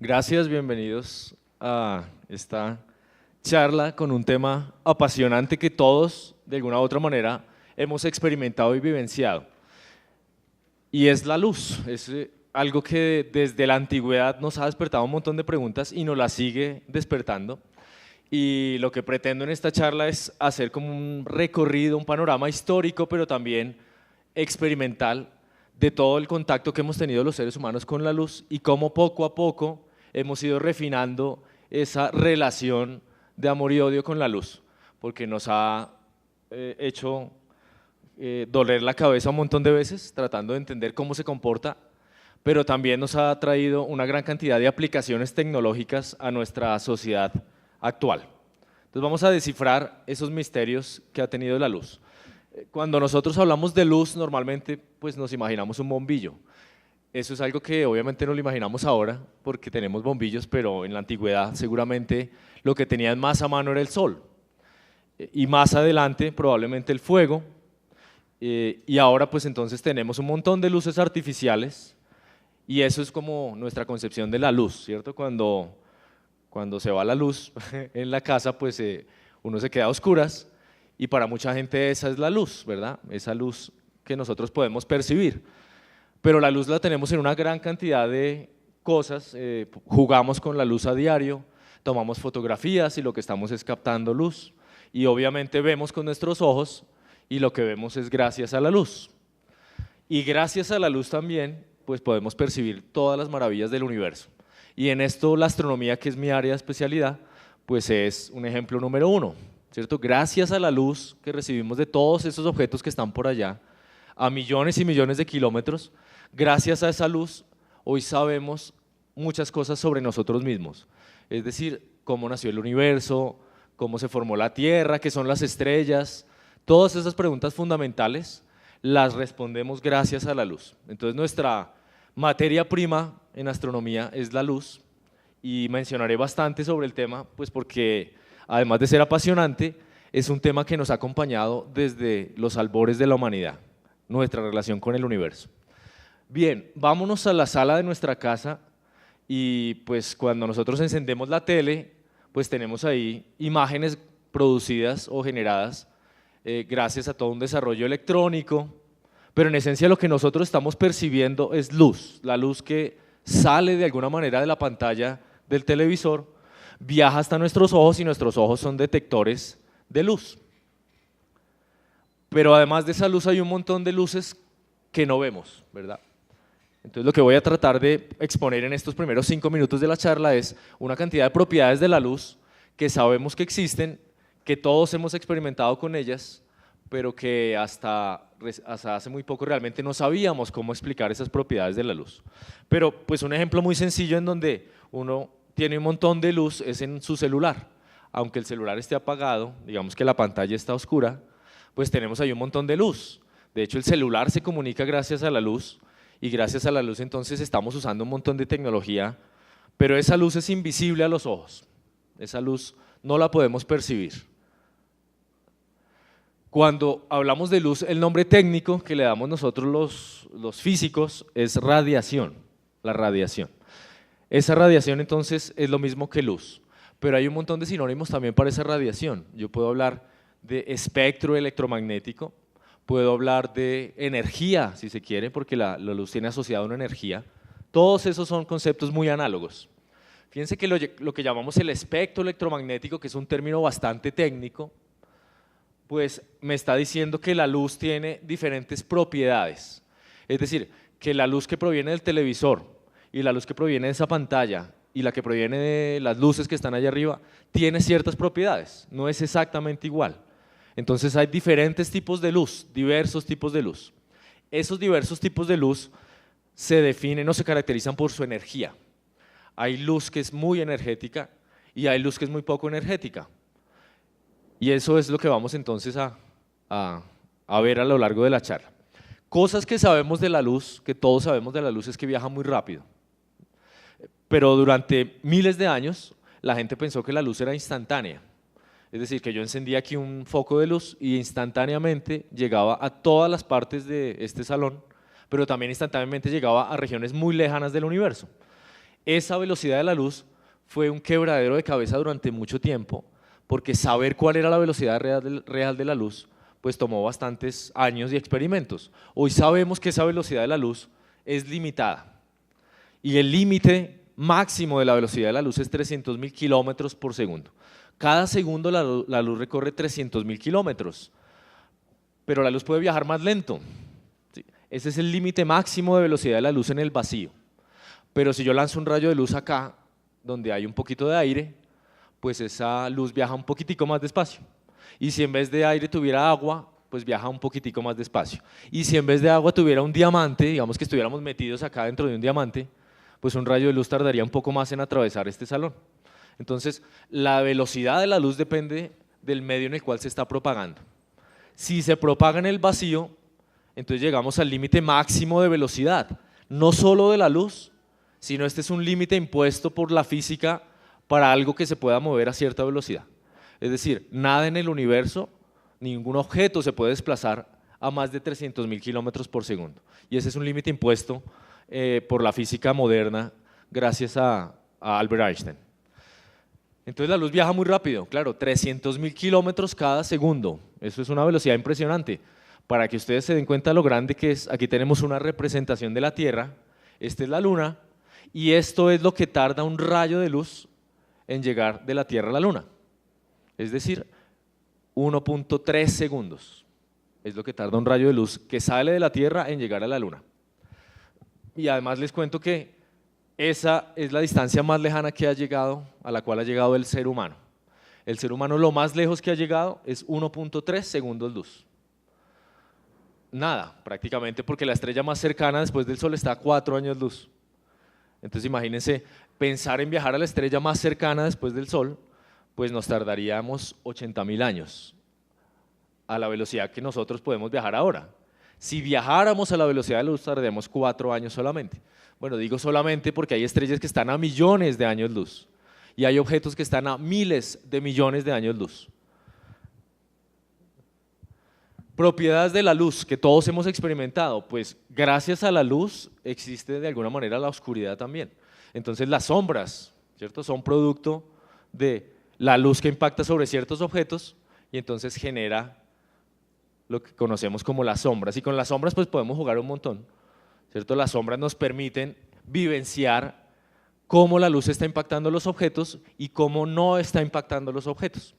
Gracias, bienvenidos a esta charla con un tema apasionante que todos, de alguna u otra manera, hemos experimentado y vivenciado. Y es la luz, es algo que desde la antigüedad nos ha despertado un montón de preguntas y nos las sigue despertando. Y lo que pretendo en esta charla es hacer como un recorrido, un panorama histórico, pero también experimental de todo el contacto que hemos tenido los seres humanos con la luz y cómo poco a poco hemos ido refinando esa relación de amor y odio con la luz, porque nos ha hecho doler la cabeza un montón de veces tratando de entender cómo se comporta, pero también nos ha traído una gran cantidad de aplicaciones tecnológicas a nuestra sociedad actual. Entonces vamos a descifrar esos misterios que ha tenido la luz. Cuando nosotros hablamos de luz, normalmente pues nos imaginamos un bombillo. Eso es algo que obviamente no lo imaginamos ahora porque tenemos bombillos, pero en la antigüedad seguramente lo que tenían más a mano era el sol. Y más adelante probablemente el fuego. Y ahora pues entonces tenemos un montón de luces artificiales y eso es como nuestra concepción de la luz, ¿cierto? Cuando se va la luz en la casa, pues uno se queda a oscuras y para mucha gente esa es la luz, ¿verdad? Esa luz que nosotros podemos percibir. Pero la luz la tenemos en una gran cantidad de cosas, jugamos con la luz a diario, tomamos fotografías y lo que estamos es captando luz y obviamente vemos con nuestros ojos y lo que vemos es gracias a la luz. Y gracias a la luz también pues podemos percibir todas las maravillas del universo. Y en esto la astronomía, que es mi área de especialidad, pues es un ejemplo número uno, ¿cierto? Gracias a la luz que recibimos de todos esos objetos que están por allá, a millones y millones de kilómetros, gracias a esa luz hoy sabemos muchas cosas sobre nosotros mismos, es decir, cómo nació el universo, cómo se formó la Tierra, qué son las estrellas, todas esas preguntas fundamentales las respondemos gracias a la luz. Entonces nuestra materia prima en astronomía es la luz y mencionaré bastante sobre el tema, pues porque además de ser apasionante, es un tema que nos ha acompañado desde los albores de la humanidad, nuestra relación con el universo. Bien, vámonos a la sala de nuestra casa y pues cuando nosotros encendemos la tele, pues tenemos ahí imágenes producidas o generadas gracias a todo un desarrollo electrónico, pero en esencia lo que nosotros estamos percibiendo es luz, la luz que sale de alguna manera de la pantalla del televisor, viaja hasta nuestros ojos y nuestros ojos son detectores de luz. Pero además de esa luz hay un montón de luces que no vemos, ¿verdad? Entonces lo que voy a tratar de exponer en estos primeros 5 minutos de la charla es una cantidad de propiedades de la luz que sabemos que existen, que todos hemos experimentado con ellas, pero que hasta hace muy poco realmente no sabíamos cómo explicar esas propiedades de la luz. Pero pues un ejemplo muy sencillo en donde uno tiene un montón de luz es en su celular. Aunque el celular esté apagado, digamos que la pantalla está oscura, pues tenemos ahí un montón de luz. De hecho el celular se comunica gracias a la luz y gracias a la luz entonces estamos usando un montón de tecnología, pero esa luz es invisible a los ojos, esa luz no la podemos percibir. Cuando hablamos de luz, el nombre técnico que le damos nosotros los físicos es radiación, la radiación. Esa radiación entonces es lo mismo que luz, pero hay un montón de sinónimos también para esa radiación. Yo puedo hablar de espectro electromagnético, puedo hablar de energía, si se quiere, porque la luz tiene asociada una energía. Todos esos son conceptos muy análogos. Fíjense que lo que llamamos el espectro electromagnético, que es un término bastante técnico, pues me está diciendo que la luz tiene diferentes propiedades. Es decir, que la luz que proviene del televisor y la luz que proviene de esa pantalla y la que proviene de las luces que están allá arriba tiene ciertas propiedades, no es exactamente igual. Entonces hay diferentes tipos de luz, diversos tipos de luz. Esos diversos tipos de luz se definen o se caracterizan por su energía. Hay luz que es muy energética y hay luz que es muy poco energética. Y eso es lo que vamos entonces a ver a lo largo de la charla. Cosas que sabemos de la luz, que todos sabemos de la luz, es que viaja muy rápido. Pero durante miles de años la gente pensó que la luz era instantánea. Es decir, que yo encendía aquí un foco de luz y instantáneamente llegaba a todas las partes de este salón, pero también instantáneamente llegaba a regiones muy lejanas del universo. Esa velocidad de la luz fue un quebradero de cabeza durante mucho tiempo, porque saber cuál era la velocidad real de la luz, pues tomó bastantes años y experimentos. Hoy sabemos que esa velocidad de la luz es limitada, y el límite máximo de la velocidad de la luz es 300.000 kilómetros por segundo. Cada segundo la luz recorre 300.000 kilómetros, pero la luz puede viajar más lento. ¿Sí? Ese es el límite máximo de velocidad de la luz en el vacío. Pero si yo lanzo un rayo de luz acá, donde hay un poquito de aire, pues esa luz viaja un poquitico más despacio. Y si en vez de aire tuviera agua, pues viaja un poquitico más despacio. Y si en vez de agua tuviera un diamante, digamos que estuviéramos metidos acá dentro de un diamante, pues un rayo de luz tardaría un poco más en atravesar este salón. Entonces, la velocidad de la luz depende del medio en el cual se está propagando. Si se propaga en el vacío, entonces llegamos al límite máximo de velocidad, no solo de la luz, sino este es un límite impuesto por la física para algo que se pueda mover a cierta velocidad. Es decir, nada en el universo, ningún objeto se puede desplazar a más de 300.000 kilómetros por segundo. Y ese es un límite impuesto por la física moderna gracias a Albert Einstein. Entonces la luz viaja muy rápido, claro, 300.000 kilómetros cada segundo. Eso es una velocidad impresionante. Para que ustedes se den cuenta de lo grande que es, aquí tenemos una representación de la Tierra, esta es la Luna, y esto es lo que tarda un rayo de luz en llegar de la Tierra a la Luna. Es decir, 1.3 segundos es lo que tarda un rayo de luz que sale de la Tierra en llegar a la Luna. Y además les cuento que esa es la distancia más lejana que ha llegado, a la cual ha llegado el ser humano. El ser humano lo más lejos que ha llegado es 1.3 segundos luz. Nada, prácticamente, porque la estrella más cercana después del Sol está a 4 años luz. Entonces imagínense, pensar en viajar a la estrella más cercana después del Sol, pues nos tardaríamos 80.000 años a la velocidad que nosotros podemos viajar ahora. Si viajáramos a la velocidad de la luz tardaríamos 4 años solamente. Bueno, digo solamente porque hay estrellas que están a millones de años luz y hay objetos que están a miles de millones de años luz. Propiedades de la luz que todos hemos experimentado, pues gracias a la luz existe de alguna manera la oscuridad también. Entonces las sombras, ¿cierto? Son producto de la luz que impacta sobre ciertos objetos y entonces genera lo que conocemos como las sombras. Y con las sombras pues podemos jugar un montón, ¿cierto? Las sombras nos permiten vivenciar cómo la luz está impactando los objetos y cómo no está impactando los objetos.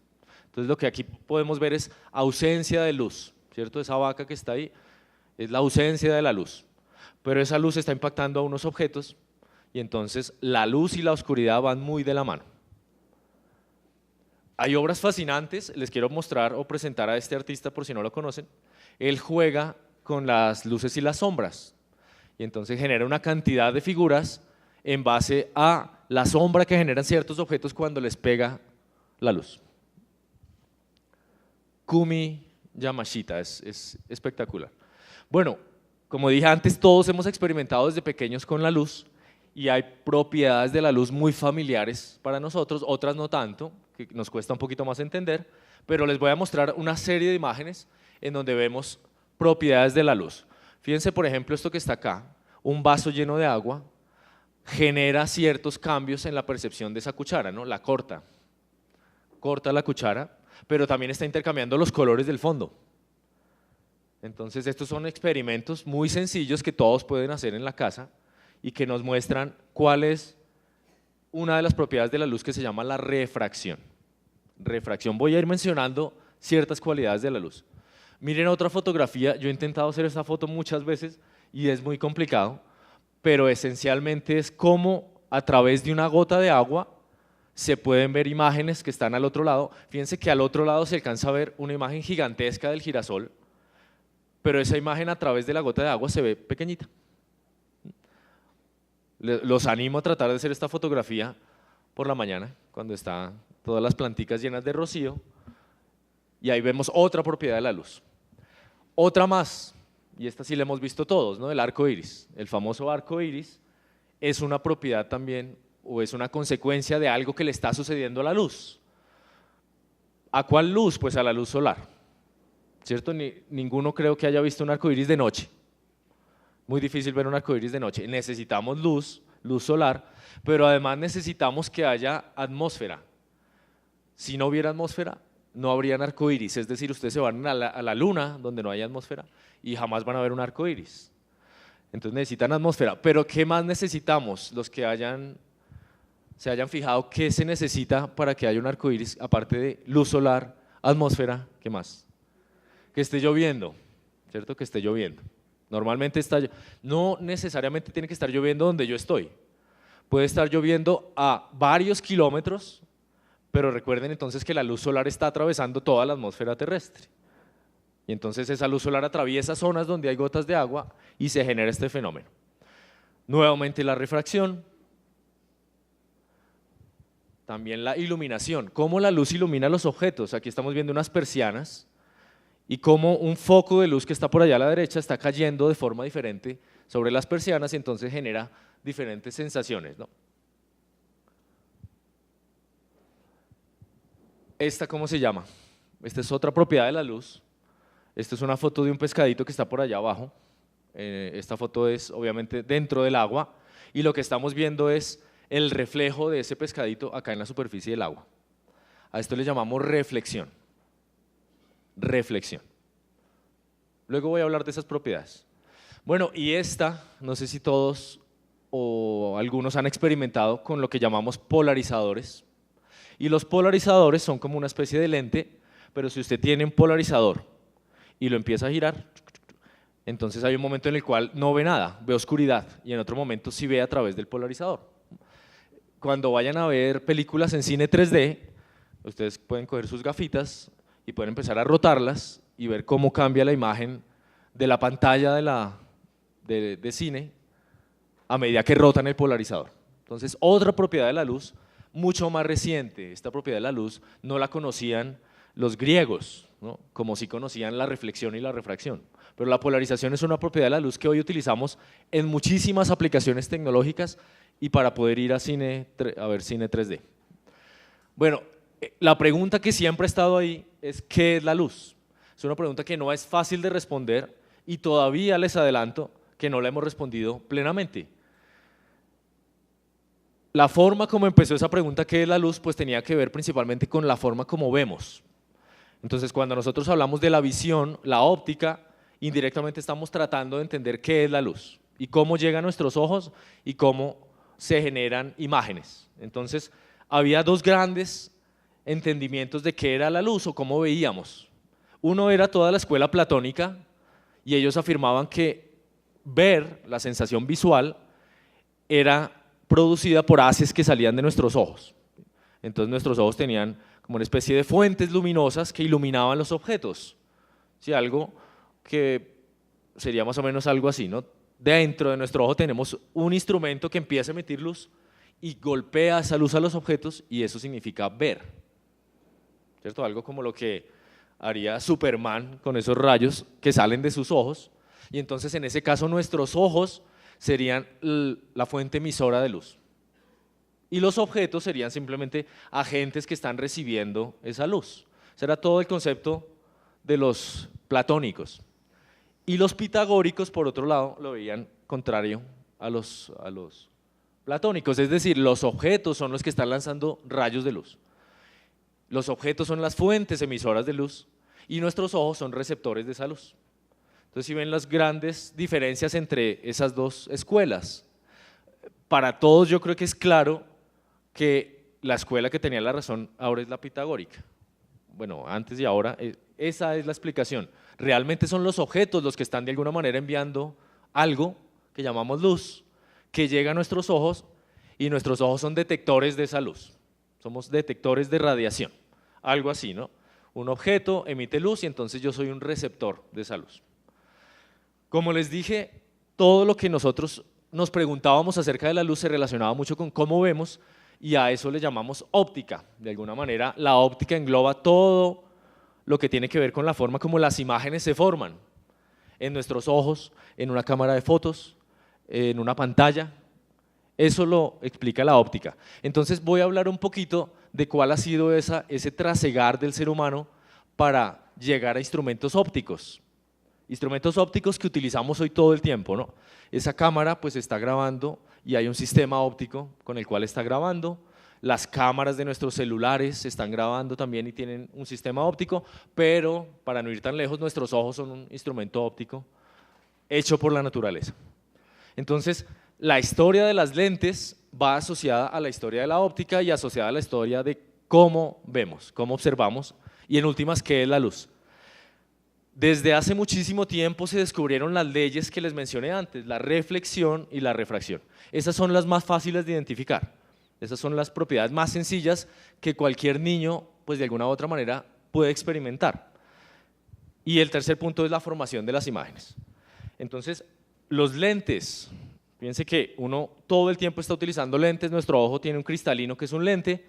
Entonces lo que aquí podemos ver es ausencia de luz, ¿cierto? Esa vaca que está ahí es la ausencia de la luz, pero esa luz está impactando a unos objetos y entonces la luz y la oscuridad van muy de la mano. Hay obras fascinantes, les quiero mostrar o presentar a este artista por si no lo conocen. Él juega con las luces y las sombras y entonces genera una cantidad de figuras en base a la sombra que generan ciertos objetos cuando les pega la luz. Kumi Yamashita, es espectacular. Bueno, como dije antes, todos hemos experimentado desde pequeños con la luz y hay propiedades de la luz muy familiares para nosotros, otras no tanto, que nos cuesta un poquito más entender, pero les voy a mostrar una serie de imágenes en donde vemos propiedades de la luz. Fíjense, por ejemplo, esto que está acá, un vaso lleno de agua genera ciertos cambios en la percepción de esa cuchara, ¿no? La corta la cuchara, pero también está intercambiando los colores del fondo. Entonces estos son experimentos muy sencillos que todos pueden hacer en la casa y que nos muestran cuál es una de las propiedades de la luz que se llama la refracción. Refracción, voy a ir mencionando ciertas cualidades de la luz. Miren otra fotografía, yo he intentado hacer esta foto muchas veces y es muy complicado, pero esencialmente es cómo a través de una gota de agua se pueden ver imágenes que están al otro lado. Fíjense que al otro lado se alcanza a ver una imagen gigantesca del girasol, pero esa imagen a través de la gota de agua se ve pequeñita. Los animo a tratar de hacer esta fotografía por la mañana, cuando están todas las planticas llenas de rocío, y ahí vemos otra propiedad de la luz. Otra más, y esta sí la hemos visto todos, ¿no? El arco iris. El famoso arco iris es una propiedad también, o es una consecuencia de algo que le está sucediendo a la luz. ¿A cuál luz? Pues a la luz solar, ¿cierto? Ninguno creo que haya visto un arco iris de noche. Muy difícil ver un arco iris de noche. Necesitamos luz luz solar, pero además necesitamos que haya atmósfera. Si no hubiera atmósfera, no habrían arcoíris, es decir, ustedes se van a la luna donde no hay atmósfera y jamás van a ver un arcoíris. Entonces necesitan atmósfera, pero ¿qué más necesitamos? Los que se hayan fijado qué se necesita para que haya un arcoíris, aparte de luz solar, atmósfera, ¿qué más? Que esté lloviendo, ¿cierto? Que esté lloviendo. Normalmente no necesariamente tiene que estar lloviendo donde yo estoy. Puede estar lloviendo a varios kilómetros, pero recuerden entonces que la luz solar está atravesando toda la atmósfera terrestre. Y entonces esa luz solar atraviesa zonas donde hay gotas de agua y se genera este fenómeno. Nuevamente la refracción. También la iluminación. Cómo la luz ilumina los objetos. Aquí estamos viendo unas persianas y cómo un foco de luz que está por allá a la derecha está cayendo de forma diferente sobre las persianas y entonces genera diferentes sensaciones, ¿no? ¿Esta cómo se llama? Esta es otra propiedad de la luz. Esta es una foto de un pescadito que está por allá abajo. Esta foto es obviamente dentro del agua y lo que estamos viendo es el reflejo de ese pescadito acá en la superficie del agua. A esto le llamamos reflexión. Reflexión. Luego voy a hablar de esas propiedades. Bueno, y esta, no sé si todos o algunos han experimentado con lo que llamamos polarizadores. Y los polarizadores son como una especie de lente, pero si usted tiene un polarizador y lo empieza a girar, entonces hay un momento en el cual no ve nada, ve oscuridad, y en otro momento sí ve a través del polarizador. Cuando vayan a ver películas en cine 3D, ustedes pueden coger sus gafitas y pueden empezar a rotarlas y ver cómo cambia la imagen de la pantalla de cine a medida que rotan el polarizador. Entonces, otra propiedad de la luz, mucho más reciente. Esta propiedad de la luz no la conocían los griegos, ¿no? Como sí conocían la reflexión y la refracción. Pero la polarización es una propiedad de la luz que hoy utilizamos en muchísimas aplicaciones tecnológicas y para poder ir a ver cine 3D. Bueno, la pregunta que siempre ha estado ahí es ¿qué es la luz? Es una pregunta que no es fácil de responder y todavía les adelanto que no la hemos respondido plenamente. La forma como empezó esa pregunta, ¿qué es la luz? Pues tenía que ver principalmente con la forma como vemos. Entonces, cuando nosotros hablamos de la visión, la óptica, indirectamente estamos tratando de entender qué es la luz y cómo llega a nuestros ojos y cómo se generan imágenes. Entonces, había dos grandes entendimientos de qué era la luz o cómo veíamos. Uno era toda la escuela platónica y ellos afirmaban que ver, la sensación visual, era producida por haces que salían de nuestros ojos. Entonces nuestros ojos tenían como una especie de fuentes luminosas que iluminaban los objetos. ¿Sí? Algo que sería más o menos algo así, ¿no? Dentro de nuestro ojo tenemos un instrumento que empieza a emitir luz y golpea esa luz a los objetos y eso significa ver. ¿Cierto? Algo como lo que haría Superman con esos rayos que salen de sus ojos y entonces en ese caso nuestros ojos serían la fuente emisora de luz y los objetos serían simplemente agentes que están recibiendo esa luz. Ese era todo el concepto de los platónicos. Y los pitagóricos, por otro lado, lo veían contrario a los platónicos, es decir, los objetos son los que están lanzando rayos de luz. Los objetos son las fuentes emisoras de luz y nuestros ojos son receptores de esa luz. Entonces, si ven las grandes diferencias entre esas dos escuelas, para todos yo creo que es claro que la escuela que tenía la razón ahora es la pitagórica. Bueno, antes y ahora, esa es la explicación. Realmente son los objetos los que están de alguna manera enviando algo que llamamos luz, que llega a nuestros ojos y nuestros ojos son detectores de esa luz. Somos detectores de radiación, algo así, ¿no? Un objeto emite luz y entonces yo soy un receptor de esa luz. Como les dije, todo lo que nosotros nos preguntábamos acerca de la luz se relacionaba mucho con cómo vemos y a eso le llamamos óptica. De alguna manera, la óptica engloba todo lo que tiene que ver con la forma como las imágenes se forman en nuestros ojos, en una cámara de fotos, en una pantalla. Eso lo explica la óptica. Entonces voy a hablar un poquito de cuál ha sido ese trasegar del ser humano para llegar a instrumentos ópticos. Instrumentos ópticos que utilizamos hoy todo el tiempo, ¿no? Esa cámara pues está grabando y hay un sistema óptico con el cual está grabando. Las cámaras de nuestros celulares están grabando también y tienen un sistema óptico, pero para no ir tan lejos, nuestros ojos son un instrumento óptico hecho por la naturaleza. Entonces, la historia de las lentes va asociada a la historia de la óptica y asociada a la historia de cómo vemos, cómo observamos y en últimas, qué es la luz. Desde hace muchísimo tiempo se descubrieron las leyes que les mencioné antes, la reflexión y la refracción. Esas son las más fáciles de identificar. Esas son las propiedades más sencillas que cualquier niño, pues de alguna u otra manera, puede experimentar. Y el tercer punto es la formación de las imágenes. Entonces, los lentes, fíjense que uno todo el tiempo está utilizando lentes, nuestro ojo tiene un cristalino que es un lente,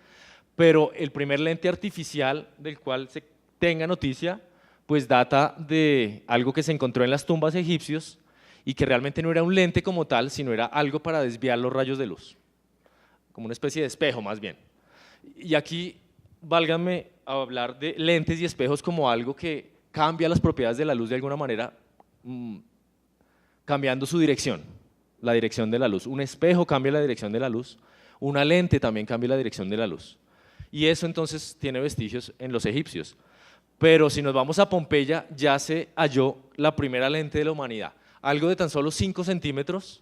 pero el primer lente artificial del cual se tenga noticia, pues data de algo que se encontró en las tumbas egipcios y que realmente no era un lente como tal, sino era algo para desviar los rayos de luz, como una especie de espejo más bien. Y aquí, válganme hablar de lentes y espejos como algo que cambia las propiedades de la luz de alguna manera, cambiando su dirección, la dirección de la luz. Un espejo cambia la dirección de la luz, una lente también cambia la dirección de la luz. Y eso entonces tiene vestigios en los egipcios. Pero si nos vamos a Pompeya, ya se halló la primera lente de la humanidad. Algo de tan solo 5 centímetros.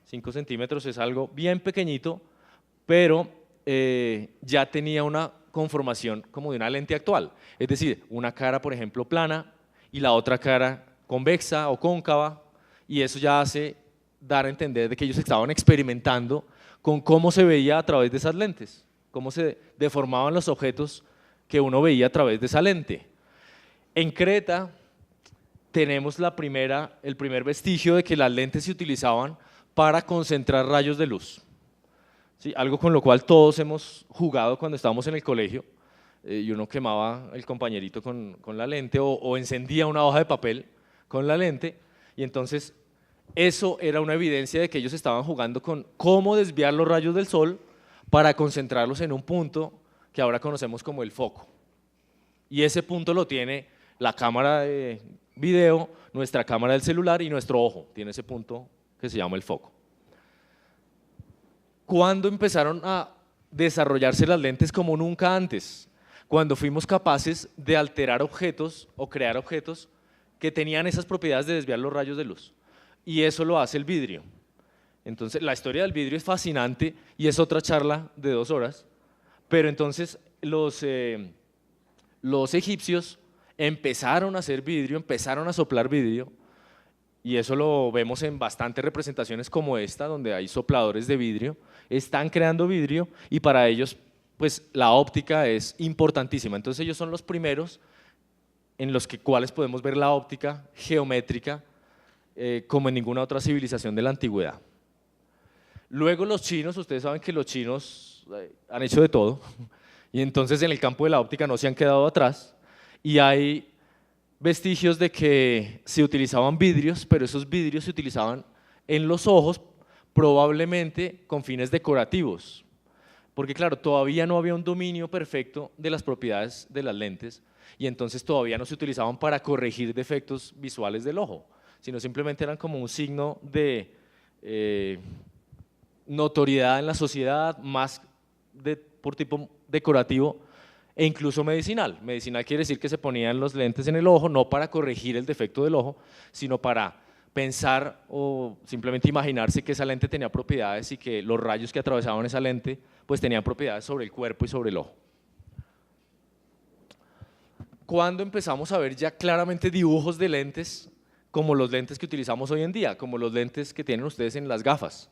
5 centímetros es algo bien pequeñito, pero ya tenía una conformación como de una lente actual. Es decir, una cara, por ejemplo, plana y la otra cara convexa o cóncava, y eso ya hace dar a entender de que ellos estaban experimentando con cómo se veía a través de esas lentes, cómo se deformaban los objetos que uno veía a través de esa lente. En Creta tenemos el primer vestigio de que las lentes se utilizaban para concentrar rayos de luz. ¿Sí? Algo con lo cual todos hemos jugado cuando estábamos en el colegio, y uno quemaba el compañerito con la lente o encendía una hoja de papel con la lente, y entonces eso era una evidencia de que ellos estaban jugando con cómo desviar los rayos del sol para concentrarlos en un punto que ahora conocemos como el foco. Y ese punto lo tiene la cámara de video, nuestra cámara del celular y nuestro ojo, tiene ese punto que se llama el foco. ¿Cuándo empezaron a desarrollarse las lentes como nunca antes? Cuando fuimos capaces de alterar objetos o crear objetos que tenían esas propiedades de desviar los rayos de luz. Y eso lo hace el vidrio. Entonces, la historia del vidrio es fascinante y es otra charla de 2 horas, pero entonces los egipcios empezaron a hacer vidrio, empezaron a soplar vidrio, y eso lo vemos en bastantes representaciones como esta, donde hay sopladores de vidrio, están creando vidrio y para ellos pues la óptica es importantísima. Entonces ellos son los primeros en los cuales podemos ver la óptica geométrica como en ninguna otra civilización de la antigüedad. Luego los chinos, ustedes saben que los chinos han hecho de todo, y entonces en el campo de la óptica no se han quedado atrás, y hay vestigios de que se utilizaban vidrios, pero esos vidrios se utilizaban en los ojos probablemente con fines decorativos, porque claro, todavía no había un dominio perfecto de las propiedades de las lentes y entonces todavía no se utilizaban para corregir defectos visuales del ojo, sino simplemente eran como un signo de notoriedad en la sociedad, más por tipo decorativo e incluso medicinal. Medicinal quiere decir que se ponían los lentes en el ojo, no para corregir el defecto del ojo, sino para pensar o simplemente imaginarse que esa lente tenía propiedades y que los rayos que atravesaban esa lente pues tenían propiedades sobre el cuerpo y sobre el ojo. ¿Cuándo empezamos a ver ya claramente dibujos de lentes como los lentes que utilizamos hoy en día, como los lentes que tienen ustedes en las gafas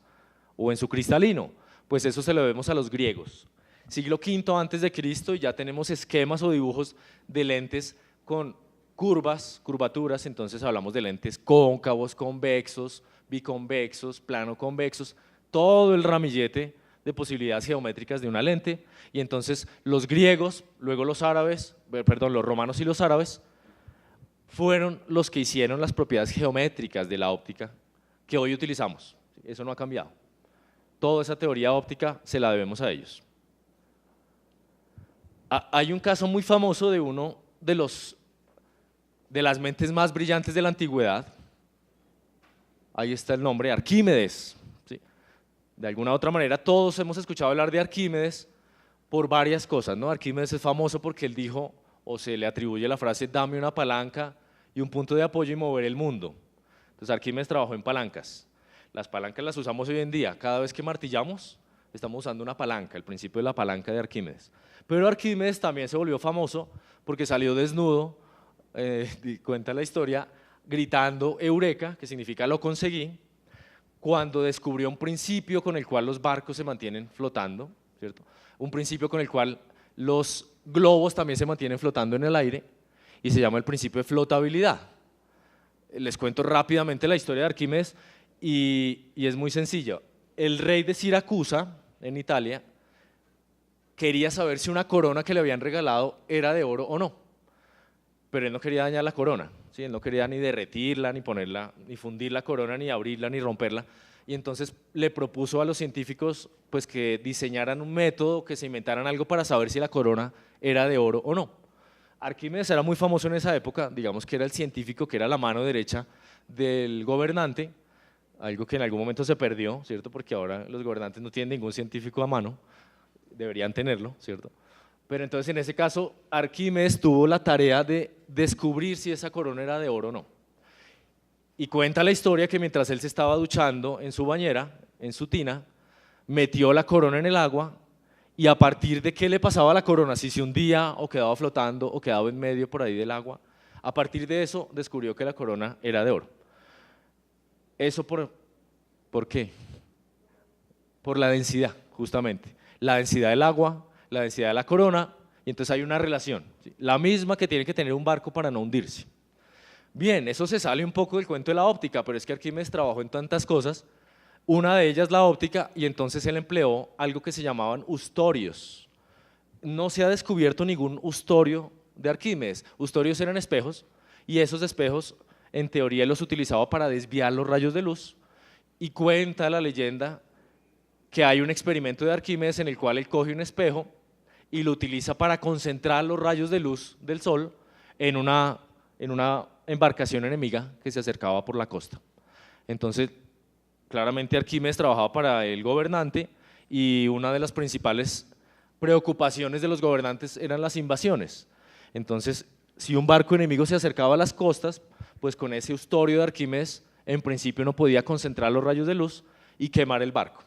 o en su cristalino? Pues eso se lo debemos a los griegos. Siglo V antes de Cristo, ya tenemos esquemas o dibujos de lentes con curvaturas, entonces hablamos de lentes cóncavos, convexos, biconvexos, plano convexos, todo el ramillete de posibilidades geométricas de una lente, y entonces los griegos, luego los romanos y los árabes fueron los que hicieron las propiedades geométricas de la óptica que hoy utilizamos. Eso no ha cambiado. Toda esa teoría óptica se la debemos a ellos. Hay un caso muy famoso de uno de las mentes más brillantes de la antigüedad. Ahí está el nombre, Arquímedes. ¿Sí? De alguna u otra manera, todos hemos escuchado hablar de Arquímedes por varias cosas, ¿no? Arquímedes es famoso porque él dijo, o se le atribuye la frase, dame una palanca y un punto de apoyo y mover el mundo. Entonces Arquímedes trabajó en palancas. Las palancas las usamos hoy en día. Cada vez que martillamos, estamos usando una palanca, el principio de la palanca de Arquímedes. Pero Arquímedes también se volvió famoso porque salió desnudo, cuenta la historia, gritando Eureka, que significa lo conseguí, cuando descubrió un principio con el cual los barcos se mantienen flotando, ¿cierto? Un principio con el cual los globos también se mantienen flotando en el aire y se llama el principio de flotabilidad. Les cuento rápidamente la historia de Arquímedes y es muy sencillo. El rey de Siracusa, en Italia, quería saber si una corona que le habían regalado era de oro o no, pero él no quería dañar la corona, ¿sí? Él no quería ni derretirla, ni ponerla, ni fundir la corona, ni abrirla, ni romperla, y entonces le propuso a los científicos pues, que diseñaran un método, que se inventaran algo para saber si la corona era de oro o no. Arquímedes era muy famoso en esa época, digamos que era el científico que era la mano derecha del gobernante, algo que en algún momento se perdió, ¿cierto? Porque ahora los gobernantes no tienen ningún científico a mano, deberían tenerlo, ¿cierto? Pero entonces en ese caso Arquímedes tuvo la tarea de descubrir si esa corona era de oro o no. Y cuenta la historia que mientras él se estaba duchando en su bañera, en su tina, metió la corona en el agua y a partir de qué le pasaba a la corona, si se hundía o quedaba flotando o quedaba en medio por ahí del agua, a partir de eso descubrió que la corona era de oro. ¿Eso por qué? Por la densidad, justamente. La densidad del agua, la densidad de la corona, y entonces hay una relación, ¿sí? La misma que tiene que tener un barco para no hundirse. Bien, eso se sale un poco del cuento de la óptica, pero es que Arquímedes trabajó en tantas cosas, una de ellas la óptica, y entonces él empleó algo que se llamaban ustorios. No se ha descubierto ningún ustorio de Arquímedes. Ustorios eran espejos, y esos espejos, en teoría, él los utilizaba para desviar los rayos de luz, y cuenta la leyenda que hay un experimento de Arquímedes en el cual él coge un espejo y lo utiliza para concentrar los rayos de luz del sol en una embarcación enemiga que se acercaba por la costa. Entonces, claramente Arquímedes trabajaba para el gobernante y una de las principales preocupaciones de los gobernantes eran las invasiones. Entonces, si un barco enemigo se acercaba a las costas, pues con ese ustorio de Arquímedes, en principio no podía concentrar los rayos de luz y quemar el barco.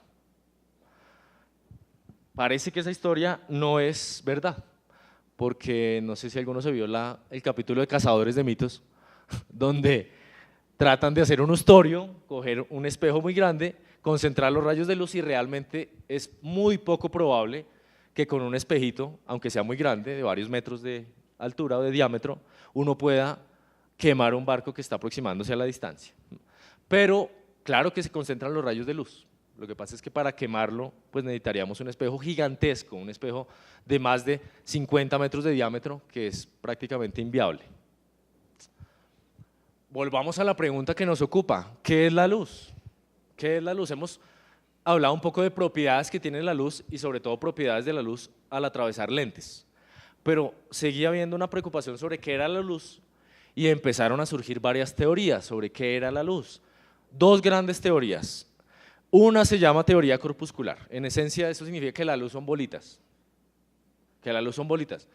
Parece que esa historia no es verdad, porque no sé si alguno se vio el capítulo de Cazadores de Mitos, donde tratan de hacer un ustorio, coger un espejo muy grande, concentrar los rayos de luz y realmente es muy poco probable que con un espejito, aunque sea muy grande, de varios metros de altura o de diámetro, uno pueda quemar un barco que está aproximándose a la distancia. Pero claro que se concentran los rayos de luz. Lo que pasa es que para quemarlo pues necesitaríamos un espejo gigantesco, un espejo de más de 50 metros de diámetro, que es prácticamente inviable. Volvamos a la pregunta que nos ocupa, ¿qué es la luz? ¿Qué es la luz? Hemos hablado un poco de propiedades que tiene la luz y sobre todo propiedades de la luz al atravesar lentes, pero seguía habiendo una preocupación sobre qué era la luz y empezaron a surgir varias teorías sobre qué era la luz. Dos grandes teorías. Una se llama teoría corpuscular. En esencia eso significa que la luz son bolitas. Que la luz son bolitas.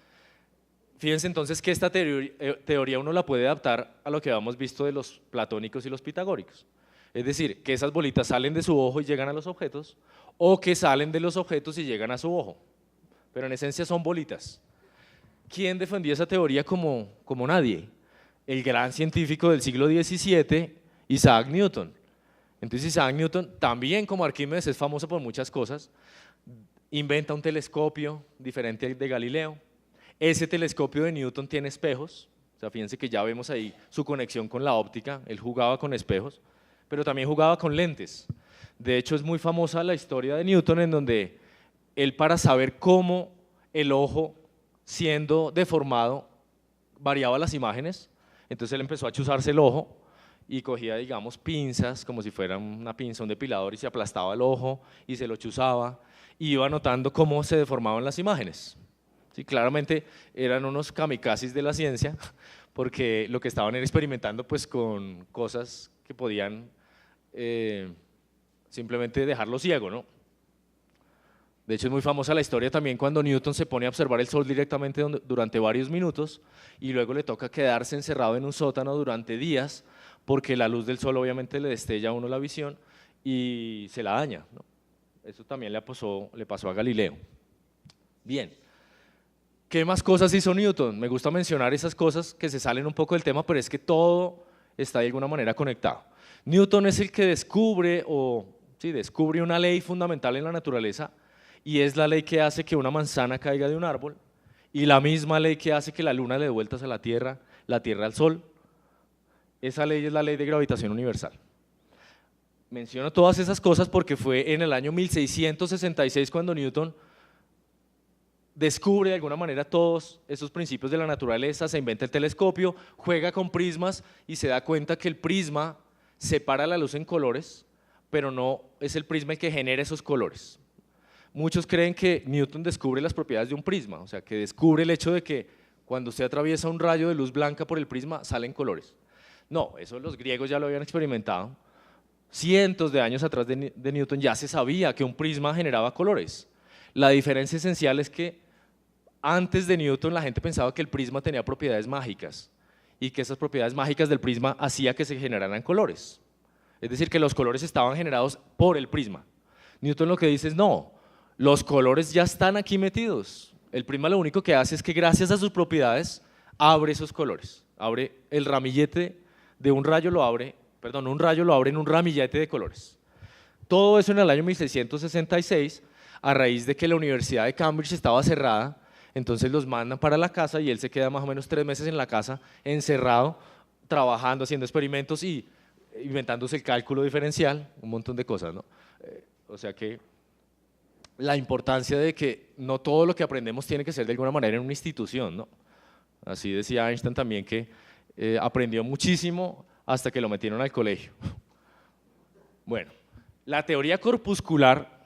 Fíjense entonces que esta teoría uno la puede adaptar a lo que habíamos visto de los platónicos y los pitagóricos. Es decir, que esas bolitas salen de su ojo y llegan a los objetos, o que salen de los objetos y llegan a su ojo. Pero en esencia son bolitas. ¿Quién defendía esa teoría como nadie? El gran científico del siglo XVII, Isaac Newton. Entonces Isaac Newton, también como Arquímedes, es famoso por muchas cosas, inventa un telescopio diferente al de Galileo. Ese telescopio de Newton tiene espejos, o sea, fíjense que ya vemos ahí su conexión con la óptica, él jugaba con espejos, pero también jugaba con lentes. De hecho es muy famosa la historia de Newton en donde él, para saber cómo el ojo siendo deformado variaba las imágenes, entonces él empezó a chuzarse el ojo y cogía, digamos, pinzas, como si fuera una pinza, un depilador, y se aplastaba el ojo y se lo chuzaba y iba notando cómo se deformaban las imágenes. Sí, claramente eran unos kamikazes de la ciencia, porque lo que estaban era experimentando pues, con cosas que podían simplemente dejarlo ciego, ¿no? De hecho, es muy famosa la historia también cuando Newton se pone a observar el sol directamente durante varios minutos y luego le toca quedarse encerrado en un sótano durante días porque la luz del sol obviamente le destella a uno la visión y se la daña, ¿no? Eso también le pasó a Galileo. Bien, ¿qué más cosas hizo Newton? Me gusta mencionar esas cosas que se salen un poco del tema, pero es que todo está de alguna manera conectado. Newton es el que descubre una ley fundamental en la naturaleza, y es la ley que hace que una manzana caiga de un árbol, y la misma ley que hace que la luna le dé vueltas a la Tierra al Sol. Esa ley es la ley de gravitación universal. Menciono todas esas cosas porque fue en el año 1666 cuando Newton descubre de alguna manera todos esos principios de la naturaleza, se inventa el telescopio, juega con prismas y se da cuenta que el prisma separa la luz en colores, pero no es el prisma el que genera esos colores. Muchos creen que Newton descubre las propiedades de un prisma, o sea, que descubre el hecho de que cuando usted atraviesa un rayo de luz blanca por el prisma salen colores. No, eso los griegos ya lo habían experimentado. Cientos de años atrás de Newton ya se sabía que un prisma generaba colores. La diferencia esencial es que antes de Newton la gente pensaba que el prisma tenía propiedades mágicas y que esas propiedades mágicas del prisma hacía que se generaran colores. Es decir, que los colores estaban generados por el prisma. Newton lo que dice es no, los colores ya están aquí metidos. El prisma lo único que hace es que gracias a sus propiedades abre esos colores. Abre el ramillete de un rayo, un rayo lo abre en un ramillete de colores. Todo eso en el año 1666, a raíz de que la Universidad de Cambridge estaba cerrada, entonces los mandan para la casa y él se queda más o menos 3 meses en la casa, encerrado, trabajando, haciendo experimentos y inventándose el cálculo diferencial, un montón de cosas, ¿no? O sea que la importancia de que no todo lo que aprendemos tiene que ser de alguna manera en una institución, ¿no? Así decía Einstein también que aprendió muchísimo hasta que lo metieron al colegio. Bueno, la teoría corpuscular,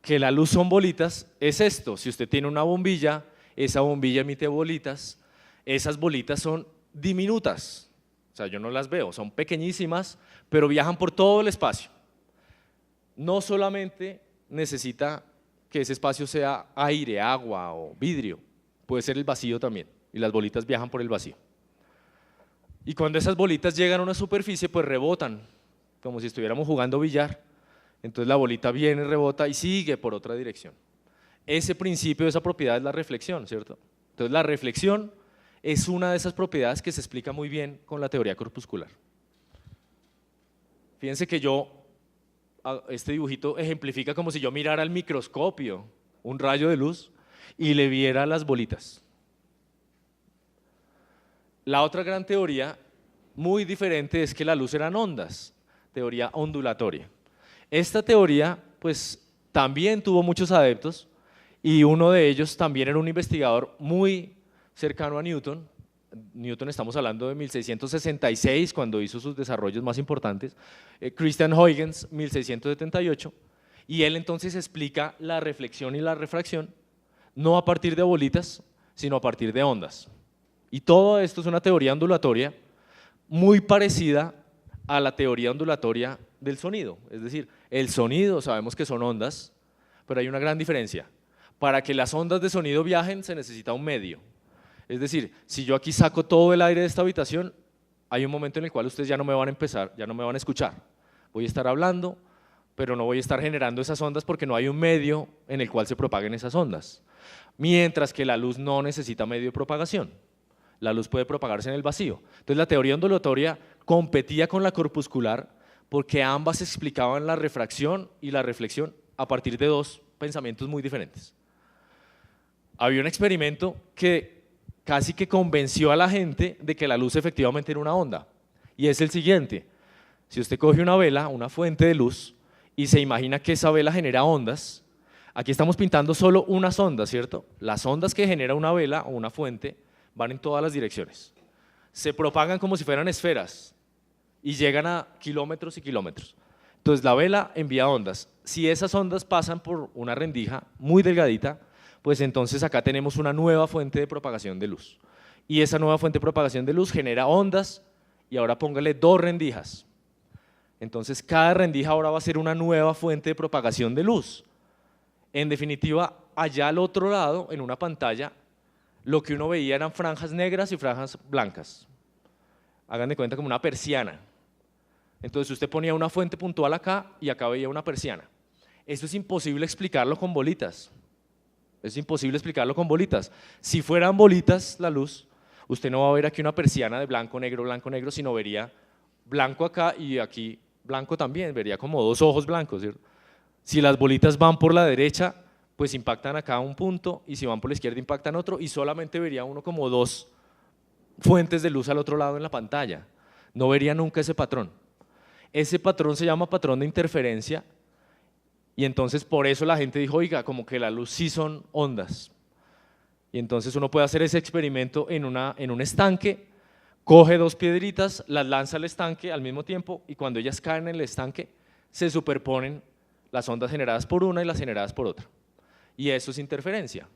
que la luz son bolitas, es esto. Si usted tiene una bombilla, esa bombilla emite bolitas, esas bolitas son diminutas, o sea, yo no las veo, son pequeñísimas, pero viajan por todo el espacio. No solamente necesita que ese espacio sea aire, agua o vidrio, puede ser el vacío también, y las bolitas viajan por el vacío. Y cuando esas bolitas llegan a una superficie, pues rebotan, como si estuviéramos jugando billar. Entonces la bolita viene, rebota y sigue por otra dirección. Ese principio, esa propiedad es la reflexión, ¿cierto? Entonces la reflexión es una de esas propiedades que se explica muy bien con la teoría corpuscular. Fíjense que este dibujito ejemplifica como si yo mirara al microscopio un rayo de luz y le viera las bolitas. La otra gran teoría, muy diferente, es que la luz eran ondas, teoría ondulatoria. Esta teoría, pues, también tuvo muchos adeptos y uno de ellos también era un investigador muy cercano a Newton. Newton, estamos hablando de 1666, cuando hizo sus desarrollos más importantes, Christian Huygens, 1678, y él entonces explica la reflexión y la refracción, no a partir de bolitas, sino a partir de ondas. Y todo esto es una teoría ondulatoria muy parecida a la teoría ondulatoria del sonido. Es decir, el sonido sabemos que son ondas, pero hay una gran diferencia. Para que las ondas de sonido viajen se necesita un medio. Es decir, si yo aquí saco todo el aire de esta habitación, hay un momento en el cual ustedes ya no me van a escuchar. Voy a estar hablando, pero no voy a estar generando esas ondas porque no hay un medio en el cual se propaguen esas ondas. Mientras que la luz no necesita medio de propagación. La luz puede propagarse en el vacío. Entonces la teoría ondulatoria competía con la corpuscular porque ambas explicaban la refracción y la reflexión a partir de dos pensamientos muy diferentes. Había un experimento que casi que convenció a la gente de que la luz efectivamente era una onda, y es el siguiente: si usted coge una vela, una fuente de luz, y se imagina que esa vela genera ondas, aquí estamos pintando solo unas ondas, ¿cierto? Las ondas que genera una vela o una fuente van en todas las direcciones, se propagan como si fueran esferas y llegan a kilómetros y kilómetros. Entonces la vela envía ondas. Si esas ondas pasan por una rendija muy delgadita, pues entonces acá tenemos una nueva fuente de propagación de luz. Y esa nueva fuente de propagación de luz genera ondas, y ahora póngale 2 rendijas. Entonces cada rendija ahora va a ser una nueva fuente de propagación de luz. En definitiva, allá al otro lado, en una pantalla, lo que uno veía eran franjas negras y franjas blancas. Hagan de cuenta como una persiana. Entonces usted ponía una fuente puntual acá y acá veía una persiana. Eso es imposible explicarlo con bolitas. Es imposible explicarlo con bolitas. Si fueran bolitas la luz, usted no va a ver aquí una persiana de blanco, negro, sino vería blanco acá y aquí blanco también, vería como dos ojos blancos, ¿cierto? Si las bolitas van por la derecha, pues impactan acá un punto, y si van por la izquierda impactan otro, y solamente vería uno como dos fuentes de luz al otro lado en la pantalla. No vería nunca ese patrón. Ese patrón se llama patrón de interferencia, y entonces por eso la gente dijo, oiga, como que la luz sí son ondas. Y entonces uno puede hacer ese experimento en un estanque, coge dos piedritas, las lanza al estanque al mismo tiempo, y cuando ellas caen en el estanque, se superponen las ondas generadas por una y las generadas por otra. Y eso es interferencia.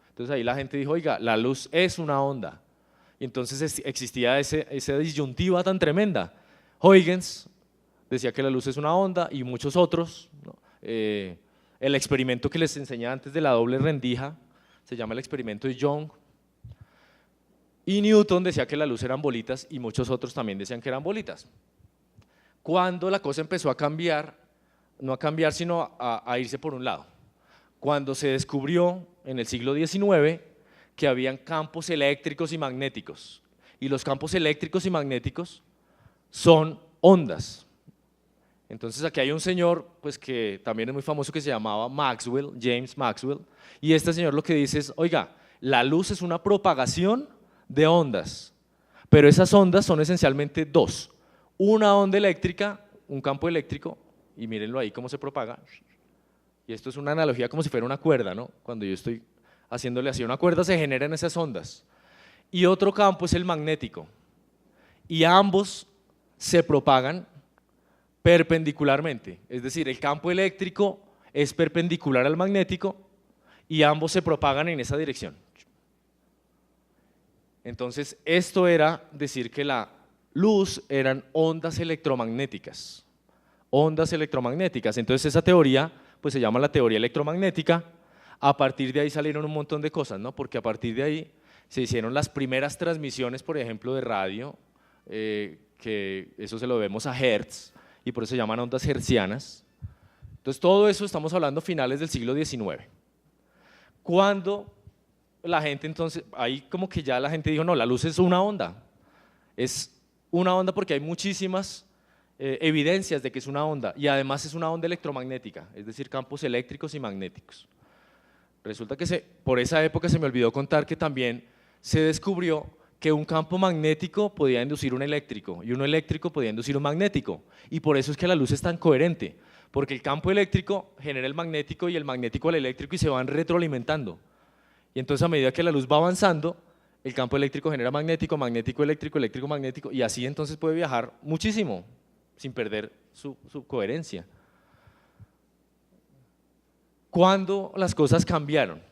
Entonces ahí la gente dijo, oiga, la luz es una onda. Y entonces existía esa disyuntiva tan tremenda. Huygens decía que la luz es una onda y muchos otros, ¿no? El experimento que les enseñé antes de la doble rendija se llama el experimento de Young. Y Newton decía que la luz eran bolitas y muchos otros también decían que eran bolitas. Cuando la cosa empezó a cambiar, no a cambiar sino a irse por un lado, cuando se descubrió en el siglo XIX que habían campos eléctricos y magnéticos, y los campos eléctricos y magnéticos son ondas. Entonces aquí hay un señor pues, que también es muy famoso que se llamaba Maxwell, James Maxwell, y este señor lo que dice es, oiga, la luz es una propagación de ondas, pero esas ondas son esencialmente dos, una onda eléctrica, un campo eléctrico, y mírenlo ahí cómo se propaga, y esto es una analogía como si fuera una cuerda, ¿no? Cuando yo estoy haciéndole así a una cuerda se generan esas ondas, y otro campo es el magnético, y ambos se propagan perpendicularmente, es decir, el campo eléctrico es perpendicular al magnético y ambos se propagan en esa dirección. Entonces, esto era decir que la luz eran ondas electromagnéticas. Ondas electromagnéticas. Entonces, esa teoría pues, se llama la teoría electromagnética. A partir de ahí salieron un montón de cosas, ¿no? Porque a partir de ahí se hicieron las primeras transmisiones, por ejemplo, de radio, que eso se lo vemos a Hertz, y por eso se llaman ondas hertzianas. Entonces, todo eso estamos hablando finales del siglo XIX. Cuando la gente entonces, ahí como que ya la gente dijo, no, la luz es una onda porque hay muchísimas evidencias de que es una onda y además es una onda electromagnética, es decir, campos eléctricos y magnéticos. Resulta que por esa época se me olvidó contar que también se descubrió que un campo magnético podía inducir un eléctrico y uno eléctrico podía inducir un magnético, y por eso es que la luz es tan coherente, porque el campo eléctrico genera el magnético y el magnético al eléctrico y se van retroalimentando. Y entonces a medida que la luz va avanzando, el campo eléctrico genera magnético, magnético, eléctrico, eléctrico, magnético, y así entonces puede viajar muchísimo sin perder su coherencia. ¿Cuándo las cosas cambiaron?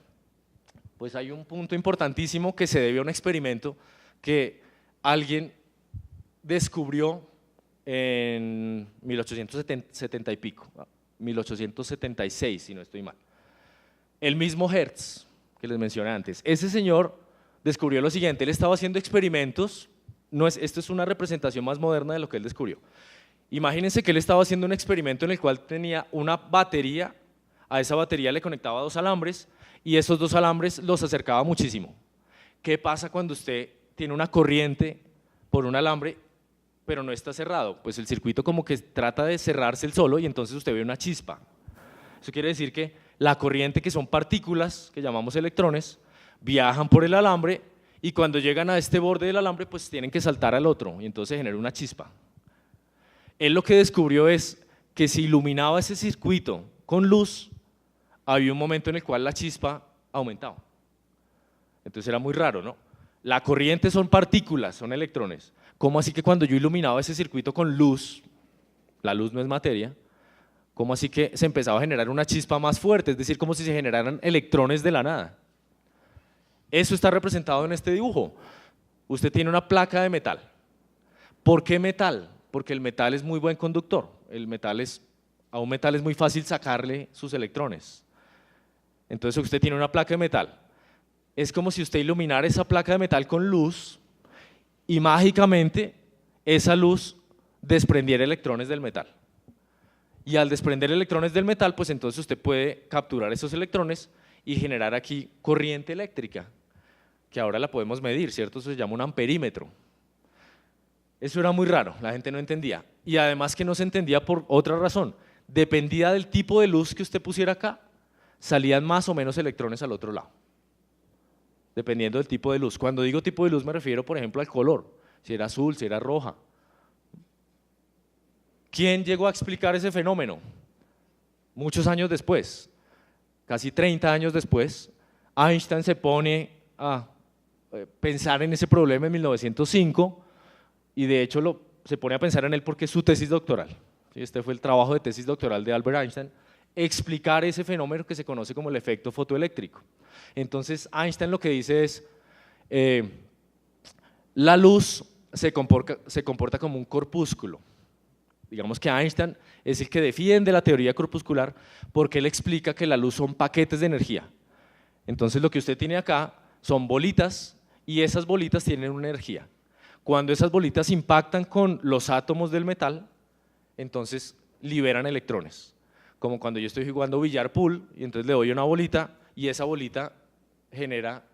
Pues hay un punto importantísimo que se debe a un experimento que alguien descubrió en 1870 y pico, 1876 si no estoy mal. El mismo Hertz que les mencioné antes, ese señor descubrió lo siguiente, él estaba haciendo experimentos, esto es una representación más moderna de lo que él descubrió. Imagínense que él estaba haciendo un experimento en el cual tenía una batería, a esa batería le conectaba dos alambres y esos dos alambres los acercaba muchísimo. ¿Qué pasa cuando usted tiene una corriente por un alambre pero no está cerrado? Pues el circuito como que trata de cerrarse el solo y entonces usted ve una chispa. Eso quiere decir que la corriente, que son partículas que llamamos electrones, viajan por el alambre y cuando llegan a este borde del alambre pues tienen que saltar al otro y entonces se genera una chispa. Él lo que descubrió es que si iluminaba ese circuito con luz, había un momento en el cual la chispa aumentaba. Entonces era muy raro, ¿no? La corriente son partículas, son electrones. ¿Cómo así que cuando yo iluminaba ese circuito con luz, la luz no es materia, cómo así que se empezaba a generar una chispa más fuerte? Es decir, como si se generaran electrones de la nada. Eso está representado en este dibujo. Usted tiene una placa de metal. ¿Por qué metal? Porque el metal es muy buen conductor. a un metal es muy fácil sacarle sus electrones. Entonces usted tiene una placa de metal. Es como si usted iluminara esa placa de metal con luz y mágicamente esa luz desprendiera electrones del metal. Y al desprender electrones del metal, pues entonces usted puede capturar esos electrones y generar aquí corriente eléctrica, que ahora la podemos medir, ¿cierto? Eso se llama un amperímetro. Eso era muy raro, la gente no entendía. Y además que no se entendía por otra razón. Dependía del tipo de luz que usted pusiera acá, salían más o menos electrones al otro lado. Dependiendo del tipo de luz. Cuando digo tipo de luz me refiero, por ejemplo, al color. Si era azul, si era roja. ¿Quién llegó a explicar ese fenómeno? Muchos años después, casi 30 años después, Einstein se pone a pensar en ese problema en 1905 y de hecho se pone a pensar en él porque es su tesis doctoral. Este fue el trabajo de tesis doctoral de Albert Einstein, explicar ese fenómeno que se conoce como el efecto fotoeléctrico. Entonces Einstein lo que dice es, la luz se comporta como un corpúsculo. Digamos que Einstein es el que defiende la teoría corpuscular porque él explica que la luz son paquetes de energía. Entonces lo que usted tiene acá son bolitas y esas bolitas tienen una energía. Cuando esas bolitas impactan con los átomos del metal, entonces liberan electrones. Como cuando yo estoy jugando billar pool y entonces le doy una bolita y esa bolita genera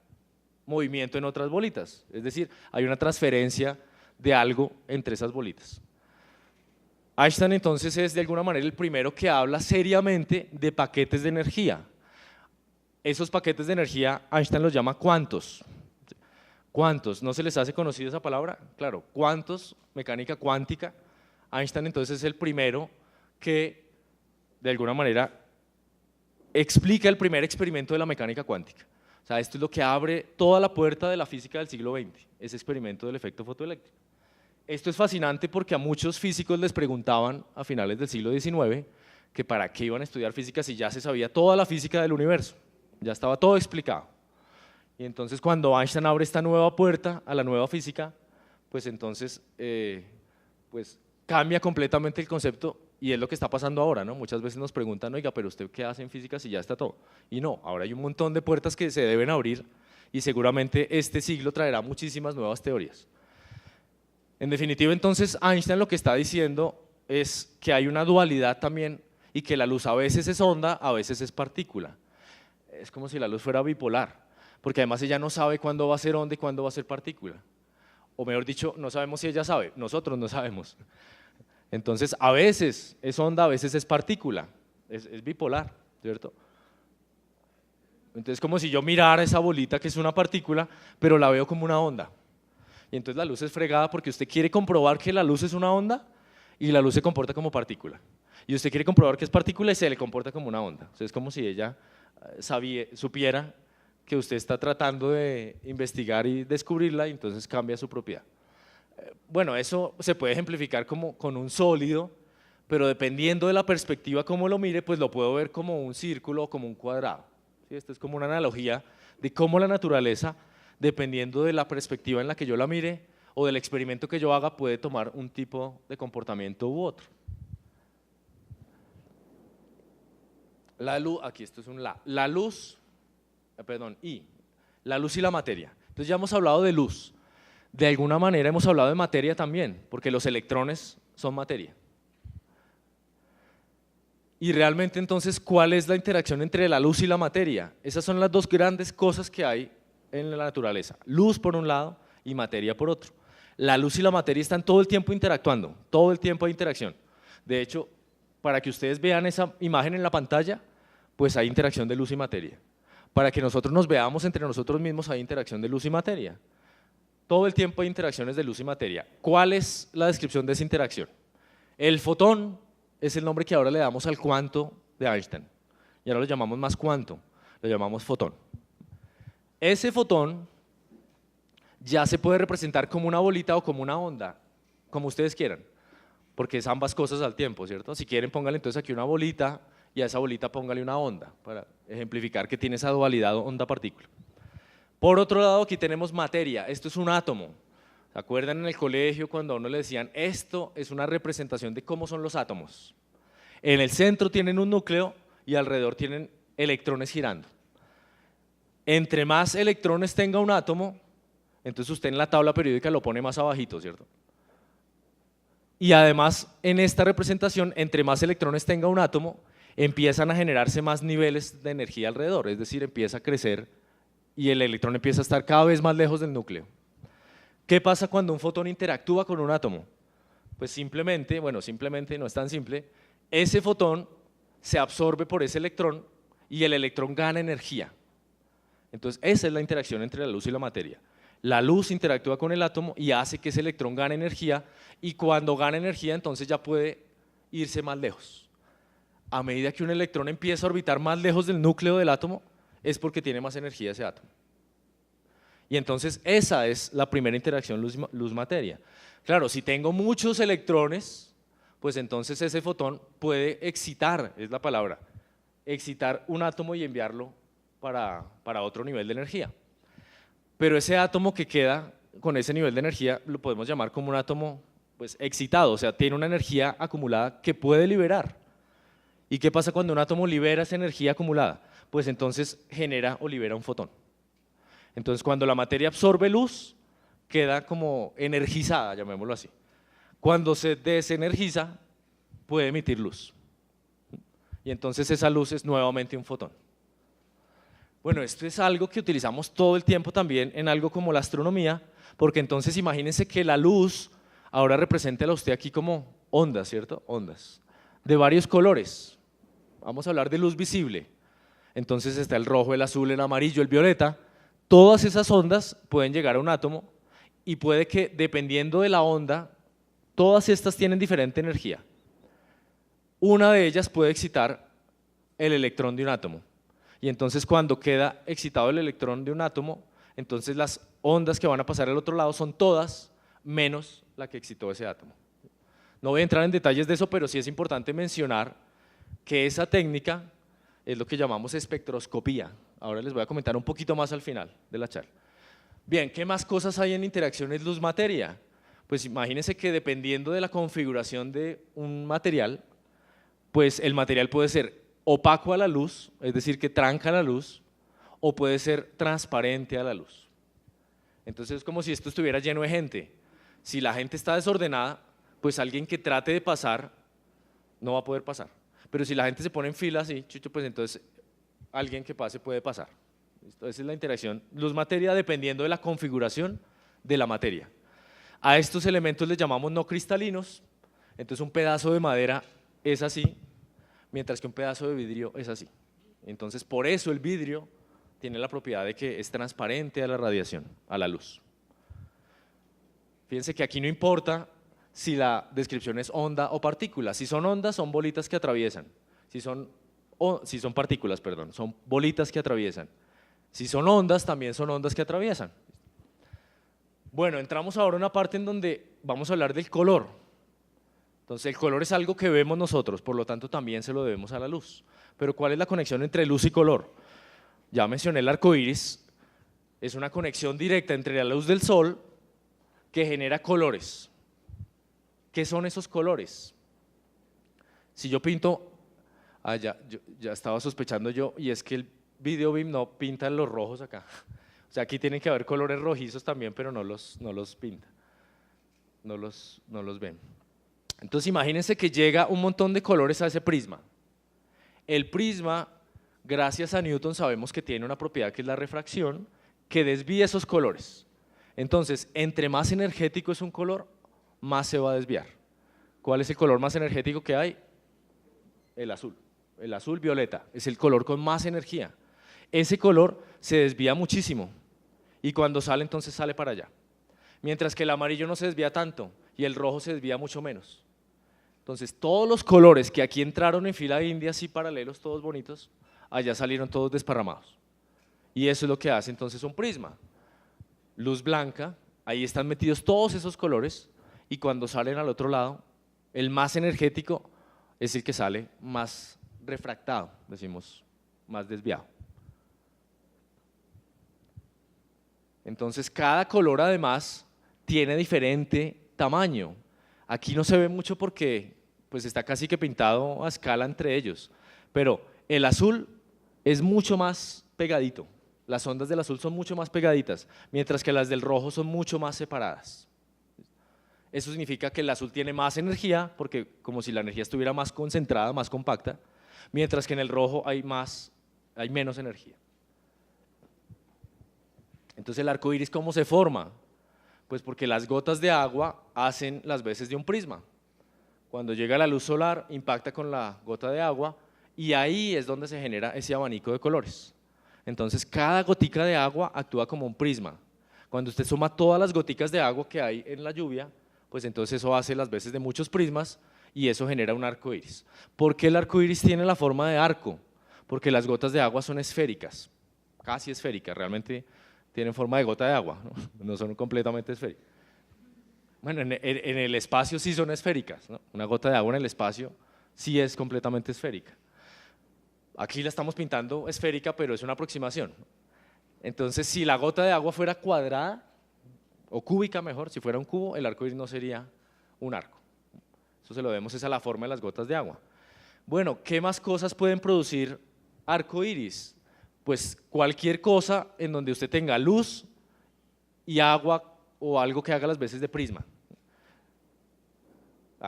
movimiento en otras bolitas. Es decir, hay una transferencia de algo entre esas bolitas. Einstein entonces es de alguna manera el primero que habla seriamente de paquetes de energía. Esos paquetes de energía Einstein los llama cuantos. ¿Cuántos? ¿No se les hace conocida esa palabra? Claro, cuantos, mecánica cuántica. Einstein entonces es el primero que de alguna manera explica el primer experimento de la mecánica cuántica. O sea, esto es lo que abre toda la puerta de la física del siglo XX, ese experimento del efecto fotoeléctrico. Esto es fascinante porque a muchos físicos les preguntaban a finales del siglo XIX que para qué iban a estudiar física si ya se sabía toda la física del universo, ya estaba todo explicado. Y entonces cuando Einstein abre esta nueva puerta a la nueva física, pues entonces pues cambia completamente el concepto y es lo que está pasando ahora, ¿no? Muchas veces nos preguntan, oiga, pero ¿usted qué hace en física si ya está todo? Y no, ahora hay un montón de puertas que se deben abrir y seguramente este siglo traerá muchísimas nuevas teorías. En definitiva, entonces, Einstein lo que está diciendo es que hay una dualidad también y que la luz a veces es onda, a veces es partícula. Es como si la luz fuera bipolar, porque además ella no sabe cuándo va a ser onda y cuándo va a ser partícula. O mejor dicho, no sabemos si ella sabe, nosotros no sabemos. Entonces, a veces es onda, a veces es partícula, es bipolar, ¿cierto? Entonces, como si yo mirara esa bolita que es una partícula, pero la veo como una onda. Y entonces la luz es fregada porque usted quiere comprobar que la luz es una onda y la luz se comporta como partícula. Y usted quiere comprobar que es partícula y se le comporta como una onda. O sea, es como si ella supiera que usted está tratando de investigar y descubrirla y entonces cambia su propiedad. Bueno, eso se puede ejemplificar como con un sólido, pero dependiendo de la perspectiva como lo mire, pues lo puedo ver como un círculo o como un cuadrado. ¿Sí? Esto es como una analogía de cómo la naturaleza, dependiendo de la perspectiva en la que yo la mire o del experimento que yo haga, puede tomar un tipo de comportamiento u otro. La luz, aquí esto es un la luz, perdón, la luz y la materia. Entonces ya hemos hablado de luz, de alguna manera hemos hablado de materia también, porque los electrones son materia. Y realmente entonces, ¿cuál es la interacción entre la luz y la materia? Esas son las dos grandes cosas que hay en la naturaleza, luz por un lado y materia por otro. La luz y la materia están todo el tiempo interactuando, todo el tiempo hay interacción. De hecho, para que ustedes vean esa imagen en la pantalla, pues hay interacción de luz y materia. Para que nosotros nos veamos entre nosotros mismos hay interacción de luz y materia. Todo el tiempo hay interacciones de luz y materia. ¿Cuál es la descripción de esa interacción? El fotón es el nombre que ahora le damos al cuanto de Einstein. Y ahora lo llamamos más cuanto, lo llamamos fotón. Ese fotón ya se puede representar como una bolita o como una onda, como ustedes quieran, porque es ambas cosas al tiempo, ¿cierto? Si quieren, póngale entonces aquí una bolita y a esa bolita póngale una onda, para ejemplificar que tiene esa dualidad onda-partícula. Por otro lado, aquí tenemos materia, esto es un átomo. ¿Se acuerdan en el colegio cuando a uno le decían, esto es una representación de cómo son los átomos? En el centro tienen un núcleo y alrededor tienen electrones girando. Entre más electrones tenga un átomo, entonces usted en la tabla periódica lo pone más abajito, ¿cierto? Y además, en esta representación, entre más electrones tenga un átomo, empiezan a generarse más niveles de energía alrededor, es decir, empieza a crecer y el electrón empieza a estar cada vez más lejos del núcleo. ¿Qué pasa cuando un fotón interactúa con un átomo? Pues simplemente, bueno, simplemente no es tan simple, ese fotón se absorbe por ese electrón y el electrón gana energía. Entonces, esa es la interacción entre la luz y la materia. La luz interactúa con el átomo y hace que ese electrón gane energía, y cuando gana energía, entonces ya puede irse más lejos. A medida que un electrón empieza a orbitar más lejos del núcleo del átomo, es porque tiene más energía ese átomo. Y entonces esa es la primera interacción luz-materia. Claro, si tengo muchos electrones, pues entonces ese fotón puede excitar, es la palabra, excitar un átomo y enviarlo para otro nivel de energía. Pero ese átomo que queda con ese nivel de energía lo podemos llamar como un átomo pues, excitado, o sea, tiene una energía acumulada que puede liberar. ¿Y qué pasa cuando un átomo libera esa energía acumulada? Pues entonces genera o libera un fotón. Entonces cuando la materia absorbe luz, queda como energizada, llamémoslo así. Cuando se desenergiza, puede emitir luz. Y entonces esa luz es nuevamente un fotón. Bueno, esto es algo que utilizamos todo el tiempo también en algo como la astronomía, porque entonces imagínense que la luz ahora representa a usted aquí como ondas, ¿cierto? Ondas de varios colores. Vamos a hablar de luz visible. Entonces está el rojo, el azul, el amarillo, el violeta. Todas esas ondas pueden llegar a un átomo y puede que, dependiendo de la onda, todas estas tienen diferente energía. Una de ellas puede excitar el electrón de un átomo. Y entonces cuando queda excitado el electrón de un átomo, entonces las ondas que van a pasar al otro lado son todas menos la que excitó ese átomo. No voy a entrar en detalles de eso, pero sí es importante mencionar que esa técnica es lo que llamamos espectroscopía. Ahora les voy a comentar un poquito más al final de la charla. Bien, ¿qué más cosas hay en interacciones luz-materia? Pues imagínense que dependiendo de la configuración de un material, pues el material puede ser opaco a la luz, es decir, que tranca la luz, o puede ser transparente a la luz. Entonces es como si esto estuviera lleno de gente. Si la gente está desordenada, pues alguien que trate de pasar no va a poder pasar. Pero si la gente se pone en fila así, chucho, pues entonces alguien que pase puede pasar. Esa es la interacción luz-materia dependiendo de la configuración de la materia. A estos elementos les llamamos no cristalinos, entonces un pedazo de madera es así, mientras que un pedazo de vidrio es así. Entonces por eso el vidrio tiene la propiedad de que es transparente a la radiación, a la luz. Fíjense que aquí no importa si la descripción es onda o partícula. Si son ondas, son bolitas que atraviesan. Si son partículas, perdón, son bolitas que atraviesan. Si son ondas, también son ondas que atraviesan. Bueno, entramos ahora a una parte en donde vamos a hablar del color. Entonces, el color es algo que vemos nosotros, por lo tanto también se lo debemos a la luz. Pero ¿cuál es la conexión entre luz y color? Ya mencioné el arco iris, es una conexión directa entre la luz del sol que genera colores. ¿Qué son esos colores? Si yo pinto, ya estaba sospechando yo, y es que el video BIM no pinta los rojos acá. O sea, aquí tienen que haber colores rojizos también, pero no los pinta, no los ven. Entonces imagínense que llega un montón de colores a ese prisma. El prisma, gracias a Newton, sabemos que tiene una propiedad que es la refracción, que desvía esos colores. Entonces, entre más energético es un color, más se va a desviar. ¿Cuál es el color más energético que hay? El azul. El azul violeta es el color con más energía. Ese color se desvía muchísimo y cuando sale, entonces sale para allá. Mientras que el amarillo no se desvía tanto y el rojo se desvía mucho menos. Entonces, todos los colores que aquí entraron en fila india, así paralelos, todos bonitos, allá salieron todos desparramados. Y eso es lo que hace entonces un prisma. Luz blanca, ahí están metidos todos esos colores, y cuando salen al otro lado, el más energético es el que sale más refractado, decimos, más desviado. Entonces, cada color además tiene diferente tamaño. Aquí no se ve mucho porque pues está casi que pintado a escala entre ellos, pero el azul es mucho más pegadito. Las ondas del azul son mucho más pegaditas, mientras que las del rojo son mucho más separadas. Eso significa que el azul tiene más energía, porque como si la energía estuviera más concentrada, más compacta, mientras que en el rojo hay menos energía. Entonces el arco iris, ¿cómo se forma? Pues porque las gotas de agua hacen las veces de un prisma. Cuando llega la luz solar, impacta con la gota de agua y ahí es donde se genera ese abanico de colores. Entonces cada gotica de agua actúa como un prisma. Cuando usted suma todas las goticas de agua que hay en la lluvia, pues entonces eso hace las veces de muchos prismas y eso genera un arco iris. ¿Por qué el arco iris tiene la forma de arco? Porque las gotas de agua son esféricas, casi esféricas, realmente tienen forma de gota de agua, no son completamente esféricas. Bueno, en el espacio sí son esféricas, ¿no? Una gota de agua en el espacio sí es completamente esférica. Aquí la estamos pintando esférica, pero es una aproximación. Entonces, si la gota de agua fuera cuadrada, o cúbica mejor, si fuera un cubo, el arco iris no sería un arco. Eso se lo debemos es a la forma de las gotas de agua. Bueno, ¿qué más cosas pueden producir arco iris? Pues cualquier cosa en donde usted tenga luz y agua o algo que haga las veces de prisma.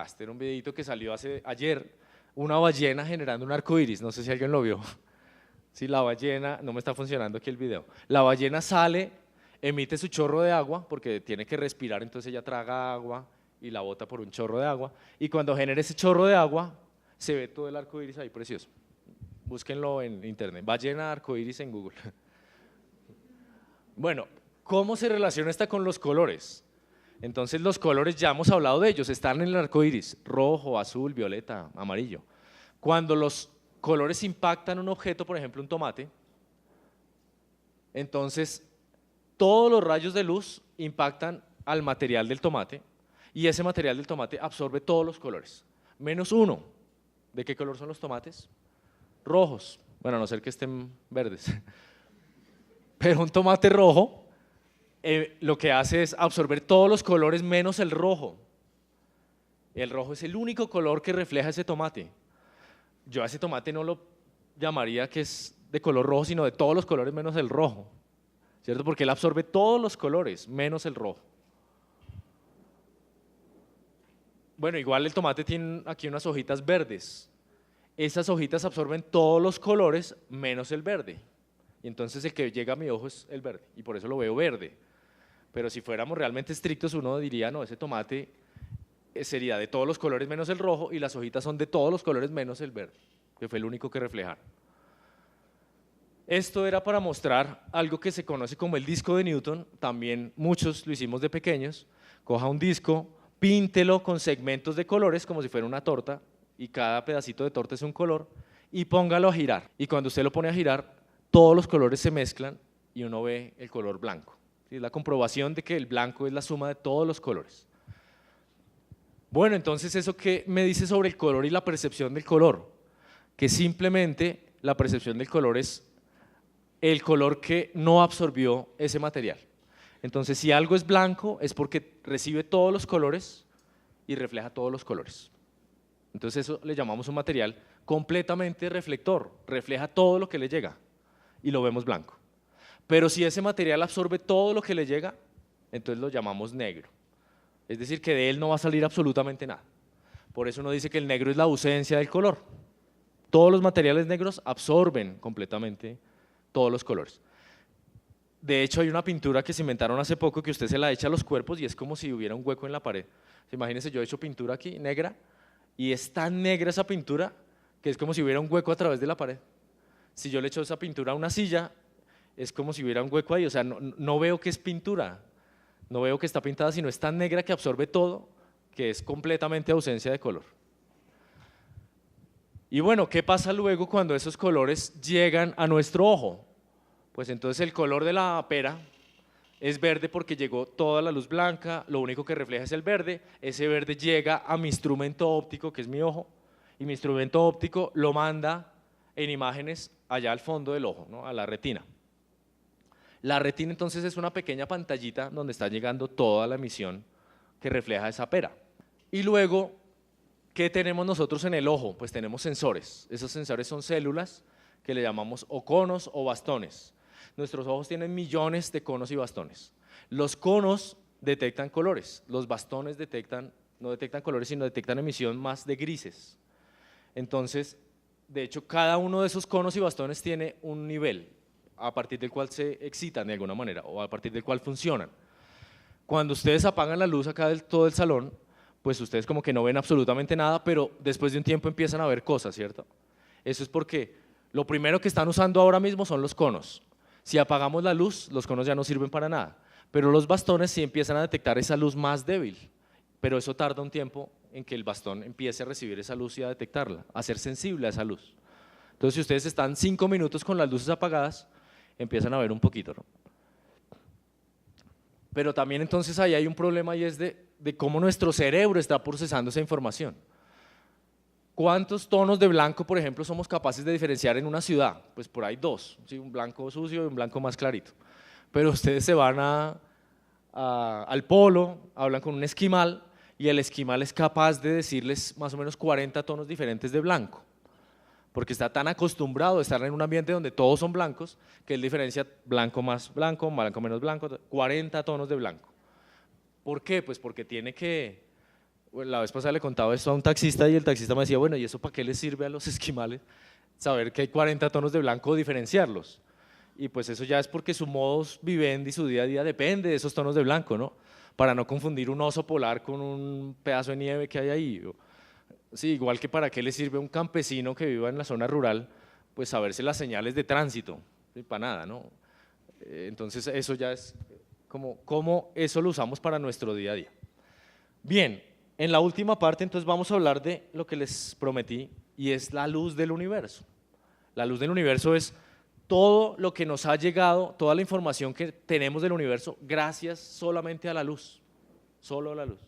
Este era un videito que salió ayer, una ballena generando un arco iris, no sé si alguien lo vio. Sí, la ballena, no me está funcionando aquí el video. La ballena sale, emite su chorro de agua, porque tiene que respirar, entonces ella traga agua y la bota por un chorro de agua, y cuando genera ese chorro de agua, se ve todo el arco iris ahí precioso. Búsquenlo en internet, ballena arco iris en Google. Bueno, ¿cómo se relaciona esta con los colores? Entonces los colores ya hemos hablado de ellos, están en el arco iris, rojo, azul, violeta, amarillo. Cuando los colores impactan un objeto, por ejemplo un tomate, entonces todos los rayos de luz impactan al material del tomate y ese material del tomate absorbe todos los colores, menos uno. ¿De qué color son los tomates? Rojos, bueno, a no ser que estén verdes. Pero un tomate rojo lo que hace es absorber todos los colores menos el rojo. El rojo es el único color que refleja ese tomate. Yo a ese tomate no lo llamaría que es de color rojo, sino de todos los colores menos el rojo, ¿cierto? Porque él absorbe todos los colores menos el rojo. Bueno, igual el tomate tiene aquí unas hojitas verdes. Esas hojitas absorben todos los colores menos el verde. Y entonces el que llega a mi ojo es el verde, y por eso lo veo verde. Pero si fuéramos realmente estrictos, uno diría, no, ese tomate sería de todos los colores menos el rojo, y las hojitas son de todos los colores menos el verde, que fue el único que reflejaron. Esto era para mostrar algo que se conoce como el disco de Newton, también muchos lo hicimos de pequeños. Coja un disco, píntelo con segmentos de colores como si fuera una torta, y cada pedacito de torta es un color, y póngalo a girar. Y cuando usted lo pone a girar, todos los colores se mezclan y uno ve el color blanco. Es la comprobación de que el blanco es la suma de todos los colores. Bueno, entonces, ¿eso qué me dice sobre el color y la percepción del color? Que simplemente la percepción del color es el color que no absorbió ese material. Entonces, si algo es blanco es porque recibe todos los colores y refleja todos los colores. Entonces eso le llamamos un material completamente reflector, refleja todo lo que le llega y lo vemos blanco. Pero si ese material absorbe todo lo que le llega, entonces lo llamamos negro. Es decir, que de él no va a salir absolutamente nada. Por eso uno dice que el negro es la ausencia del color. Todos los materiales negros absorben completamente todos los colores. De hecho, hay una pintura que se inventaron hace poco que usted se la echa a los cuerpos y es como si hubiera un hueco en la pared. Imagínense, yo he hecho pintura aquí, negra, y es tan negra esa pintura que es como si hubiera un hueco a través de la pared. Si yo le echo esa pintura a una silla, es como si hubiera un hueco ahí, o sea, no veo que es pintura, no veo que está pintada, sino es tan negra que absorbe todo, que es completamente ausencia de color. Y bueno, ¿qué pasa luego cuando esos colores llegan a nuestro ojo? Pues entonces el color de la pera es verde porque llegó toda la luz blanca, lo único que refleja es el verde, ese verde llega a mi instrumento óptico, que es mi ojo, y mi instrumento óptico lo manda en imágenes allá al fondo del ojo, ¿no? A la retina. La retina entonces es una pequeña pantallita donde está llegando toda la emisión que refleja esa pera. Y luego, ¿qué tenemos nosotros en el ojo? Pues tenemos sensores. Esos sensores son células que le llamamos o conos o bastones. Nuestros ojos tienen millones de conos y bastones. Los conos detectan colores, los bastones no detectan colores, sino detectan emisión más de grises. Entonces, de hecho, cada uno de esos conos y bastones tiene un nivel a partir del cual se excitan de alguna manera o a partir del cual funcionan. Cuando ustedes apagan la luz acá del todo el salón, pues ustedes como que no ven absolutamente nada, pero después de un tiempo empiezan a ver cosas, ¿cierto? Eso es porque lo primero que están usando ahora mismo son los conos. Si apagamos la luz, los conos ya no sirven para nada, pero los bastones sí empiezan a detectar esa luz más débil, pero eso tarda un tiempo en que el bastón empiece a recibir esa luz y a detectarla, a ser sensible a esa luz. Entonces, si ustedes están 5 minutos con las luces apagadas, empiezan a ver un poquito, ¿no? Pero también entonces ahí hay un problema y es de cómo nuestro cerebro está procesando esa información. ¿Cuántos tonos de blanco, por ejemplo, somos capaces de diferenciar en una ciudad? Pues por ahí 2, ¿sí? Un blanco sucio y un blanco más clarito. Pero ustedes se van al polo, hablan con un esquimal y el esquimal es capaz de decirles más o menos 40 tonos diferentes de blanco, porque está tan acostumbrado a estar en un ambiente donde todos son blancos, que él diferencia blanco más blanco, blanco menos blanco, 40 tonos de blanco. ¿Por qué? Pues porque tiene que, bueno, la vez pasada le contaba esto a un taxista y el taxista me decía, bueno, ¿y eso para qué les sirve a los esquimales? Saber que hay 40 tonos de blanco o diferenciarlos. Y pues eso ya es porque su modus vivendi, su día a día depende de esos tonos de blanco, ¿no? Para no confundir un oso polar con un pedazo de nieve que hay ahí. Sí, igual que para qué le sirve a un campesino que viva en la zona rural, pues saberse las señales de tránsito, ¿sí? Para nada, ¿no? Entonces eso ya es como cómo eso lo usamos para nuestro día a día. Bien, en la última parte entonces vamos a hablar de lo que les prometí y es la luz del universo. La luz del universo es todo lo que nos ha llegado, toda la información que tenemos del universo gracias solamente a la luz, solo a la luz.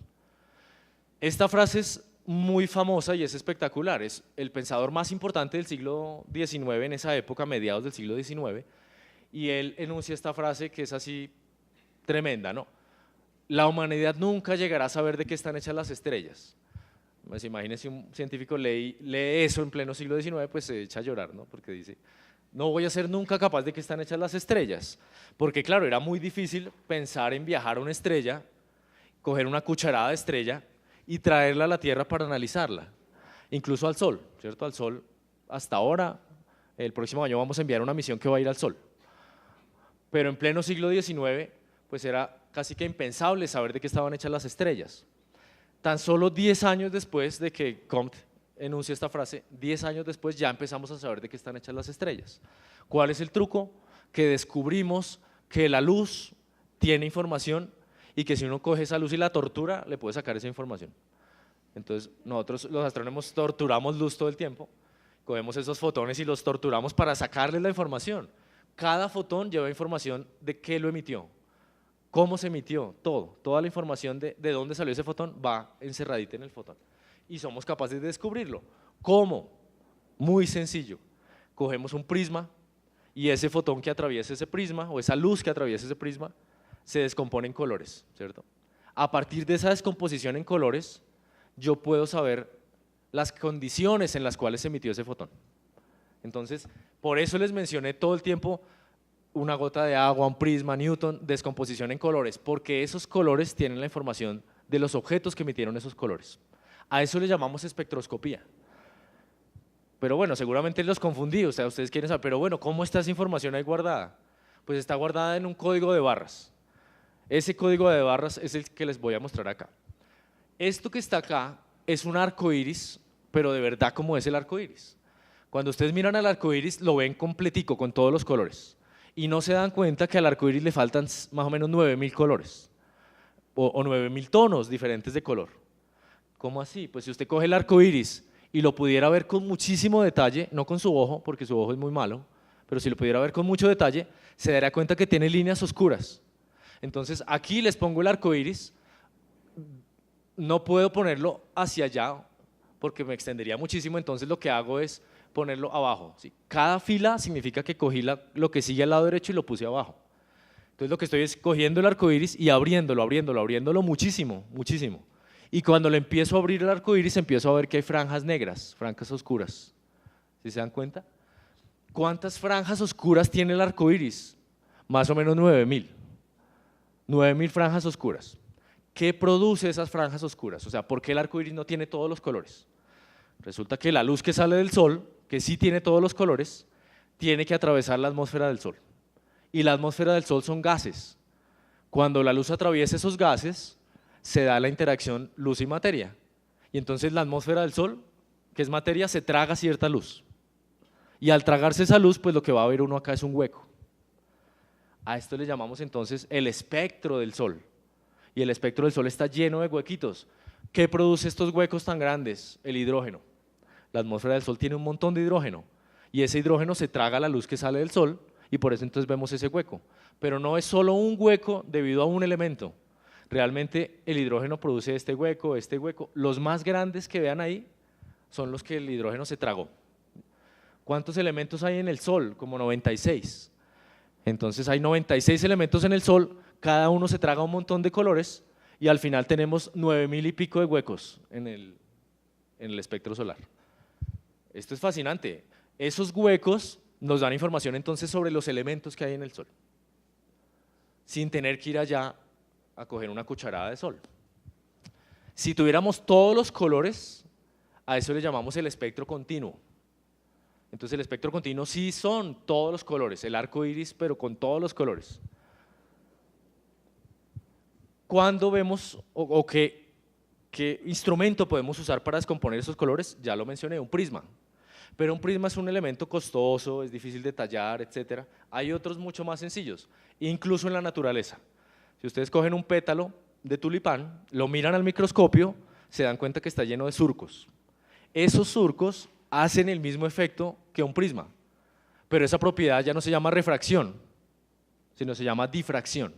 Esta frase es muy famosa y es espectacular, es el pensador más importante del siglo XIX en esa época, mediados del siglo XIX, y él enuncia esta frase que es así tremenda, ¿no? La humanidad nunca llegará a saber de qué están hechas las estrellas. Pues imagínense un científico lee eso en pleno siglo XIX, pues se echa a llorar, ¿no? Porque dice, no voy a ser nunca capaz de qué están hechas las estrellas, porque claro, era muy difícil pensar en viajar a una estrella, coger una cucharada de estrella y traerla a la Tierra para analizarla, incluso al Sol, ¿cierto? Al Sol, hasta ahora, el próximo año vamos a enviar una misión que va a ir al Sol, pero en pleno siglo XIX, pues era casi que impensable saber de qué estaban hechas las estrellas. Tan solo 10 años después de que Comte enuncia esta frase, 10 años después ya empezamos a saber de qué están hechas las estrellas. ¿Cuál es el truco? Que descubrimos que la luz tiene información y que si uno coge esa luz y la tortura, le puede sacar esa información. Entonces, nosotros los astrónomos torturamos luz todo el tiempo, cogemos esos fotones y los torturamos para sacarles la información. Cada fotón lleva información de qué lo emitió, cómo se emitió, toda la información de dónde salió ese fotón va encerradita en el fotón. Y somos capaces de descubrirlo. ¿Cómo? Muy sencillo. Cogemos un prisma y ese fotón que atraviesa ese prisma o esa luz que atraviesa ese prisma se descompone en colores, ¿cierto? A partir de esa descomposición en colores, yo puedo saber las condiciones en las cuales se emitió ese fotón. Entonces, por eso les mencioné todo el tiempo una gota de agua, un prisma, Newton, descomposición en colores, porque esos colores tienen la información de los objetos que emitieron esos colores. A eso le llamamos espectroscopía. Pero bueno, seguramente los confundí, o sea, ustedes quieren saber, pero bueno, ¿cómo está esa información ahí guardada? Pues está guardada en un código de barras. Ese código de barras es el que les voy a mostrar acá. Esto que está acá es un arco iris, pero de verdad, ¿cómo es el arco iris? Cuando ustedes miran al arco iris, lo ven completico, con todos los colores. Y no se dan cuenta que al arco iris le faltan más o menos 9.000 colores, o 9.000 tonos diferentes de color. ¿Cómo así? Pues si usted coge el arco iris y lo pudiera ver con muchísimo detalle, no con su ojo, porque su ojo es muy malo, pero si lo pudiera ver con mucho detalle, se daría cuenta que tiene líneas oscuras. Entonces aquí les pongo el arco iris, no puedo ponerlo hacia allá porque me extendería muchísimo, entonces lo que hago es ponerlo abajo, ¿sí? Cada fila significa que cogí lo que sigue al lado derecho y lo puse abajo. Entonces lo que estoy es cogiendo el arco iris y abriéndolo muchísimo, muchísimo. Y cuando le empiezo a abrir el arco iris, empiezo a ver que hay franjas negras, franjas oscuras. ¿Sí se dan cuenta? ¿Cuántas franjas oscuras tiene el arco iris? Más o menos 9.000. 9.000 franjas oscuras. ¿Qué produce esas franjas oscuras? O sea, ¿por qué el arco iris no tiene todos los colores? Resulta que la luz que sale del sol, que sí tiene todos los colores, tiene que atravesar la atmósfera del sol. Y la atmósfera del sol son gases. Cuando la luz atraviesa esos gases, se da la interacción luz y materia. Y entonces la atmósfera del sol, que es materia, se traga cierta luz. Y al tragarse esa luz, pues lo que va a ver uno acá es un hueco. A esto le llamamos entonces el espectro del sol. Y el espectro del sol está lleno de huequitos. ¿Qué produce estos huecos tan grandes? El hidrógeno. La atmósfera del sol tiene un montón de hidrógeno. Y ese hidrógeno se traga la luz que sale del sol y por eso entonces vemos ese hueco. Pero no es solo un hueco debido a un elemento. Realmente el hidrógeno produce este hueco, este hueco. Los más grandes que vean ahí son los que el hidrógeno se tragó. ¿Cuántos elementos hay en el sol? Como 96. Entonces hay 96 elementos en el sol, cada uno se traga un montón de colores y al final tenemos 9.000 y pico de huecos en el espectro solar. Esto es fascinante. Esos huecos nos dan información entonces sobre los elementos que hay en el sol, sin tener que ir allá a coger una cucharada de sol. Si tuviéramos todos los colores, a eso le llamamos el espectro continuo. Entonces el espectro continuo sí son todos los colores, el arco iris, pero con todos los colores. ¿Cuándo vemos o qué instrumento podemos usar para descomponer esos colores? Ya lo mencioné, un prisma. Pero un prisma es un elemento costoso, es difícil de tallar, etc. Hay otros mucho más sencillos, incluso en la naturaleza. Si ustedes cogen un pétalo de tulipán, lo miran al microscopio, se dan cuenta que está lleno de surcos. Esos surcos hacen el mismo efecto que un prisma, pero esa propiedad ya no se llama refracción, sino se llama difracción.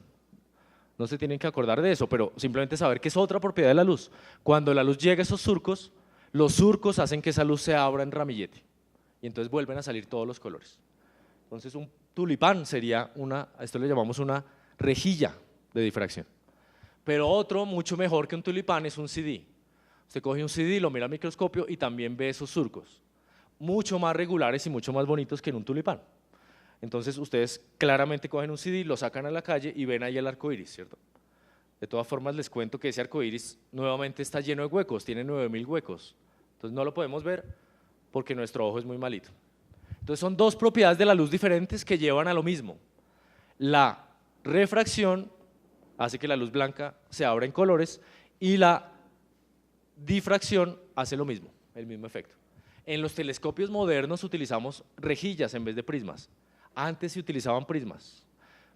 No se tienen que acordar de eso, pero simplemente saber que es otra propiedad de la luz. Cuando la luz llega a esos surcos, los surcos hacen que esa luz se abra en ramillete y entonces vuelven a salir todos los colores. Entonces un tulipán sería a esto le llamamos una rejilla de difracción. Pero otro mucho mejor que un tulipán es un CD. Usted coge un CD, lo mira al microscopio y también ve esos surcos, mucho más regulares y mucho más bonitos que en un tulipán. Entonces ustedes claramente cogen un CD, lo sacan a la calle y ven ahí el arco iris, ¿cierto? De todas formas les cuento que ese arco iris nuevamente está lleno de huecos, tiene 9.000 huecos. Entonces no lo podemos ver porque nuestro ojo es muy malito. Entonces son dos propiedades de la luz diferentes que llevan a lo mismo. La refracción hace que la luz blanca se abra en colores y la difracción hace lo mismo, el mismo efecto. En los telescopios modernos utilizamos rejillas en vez de prismas. Antes se utilizaban prismas.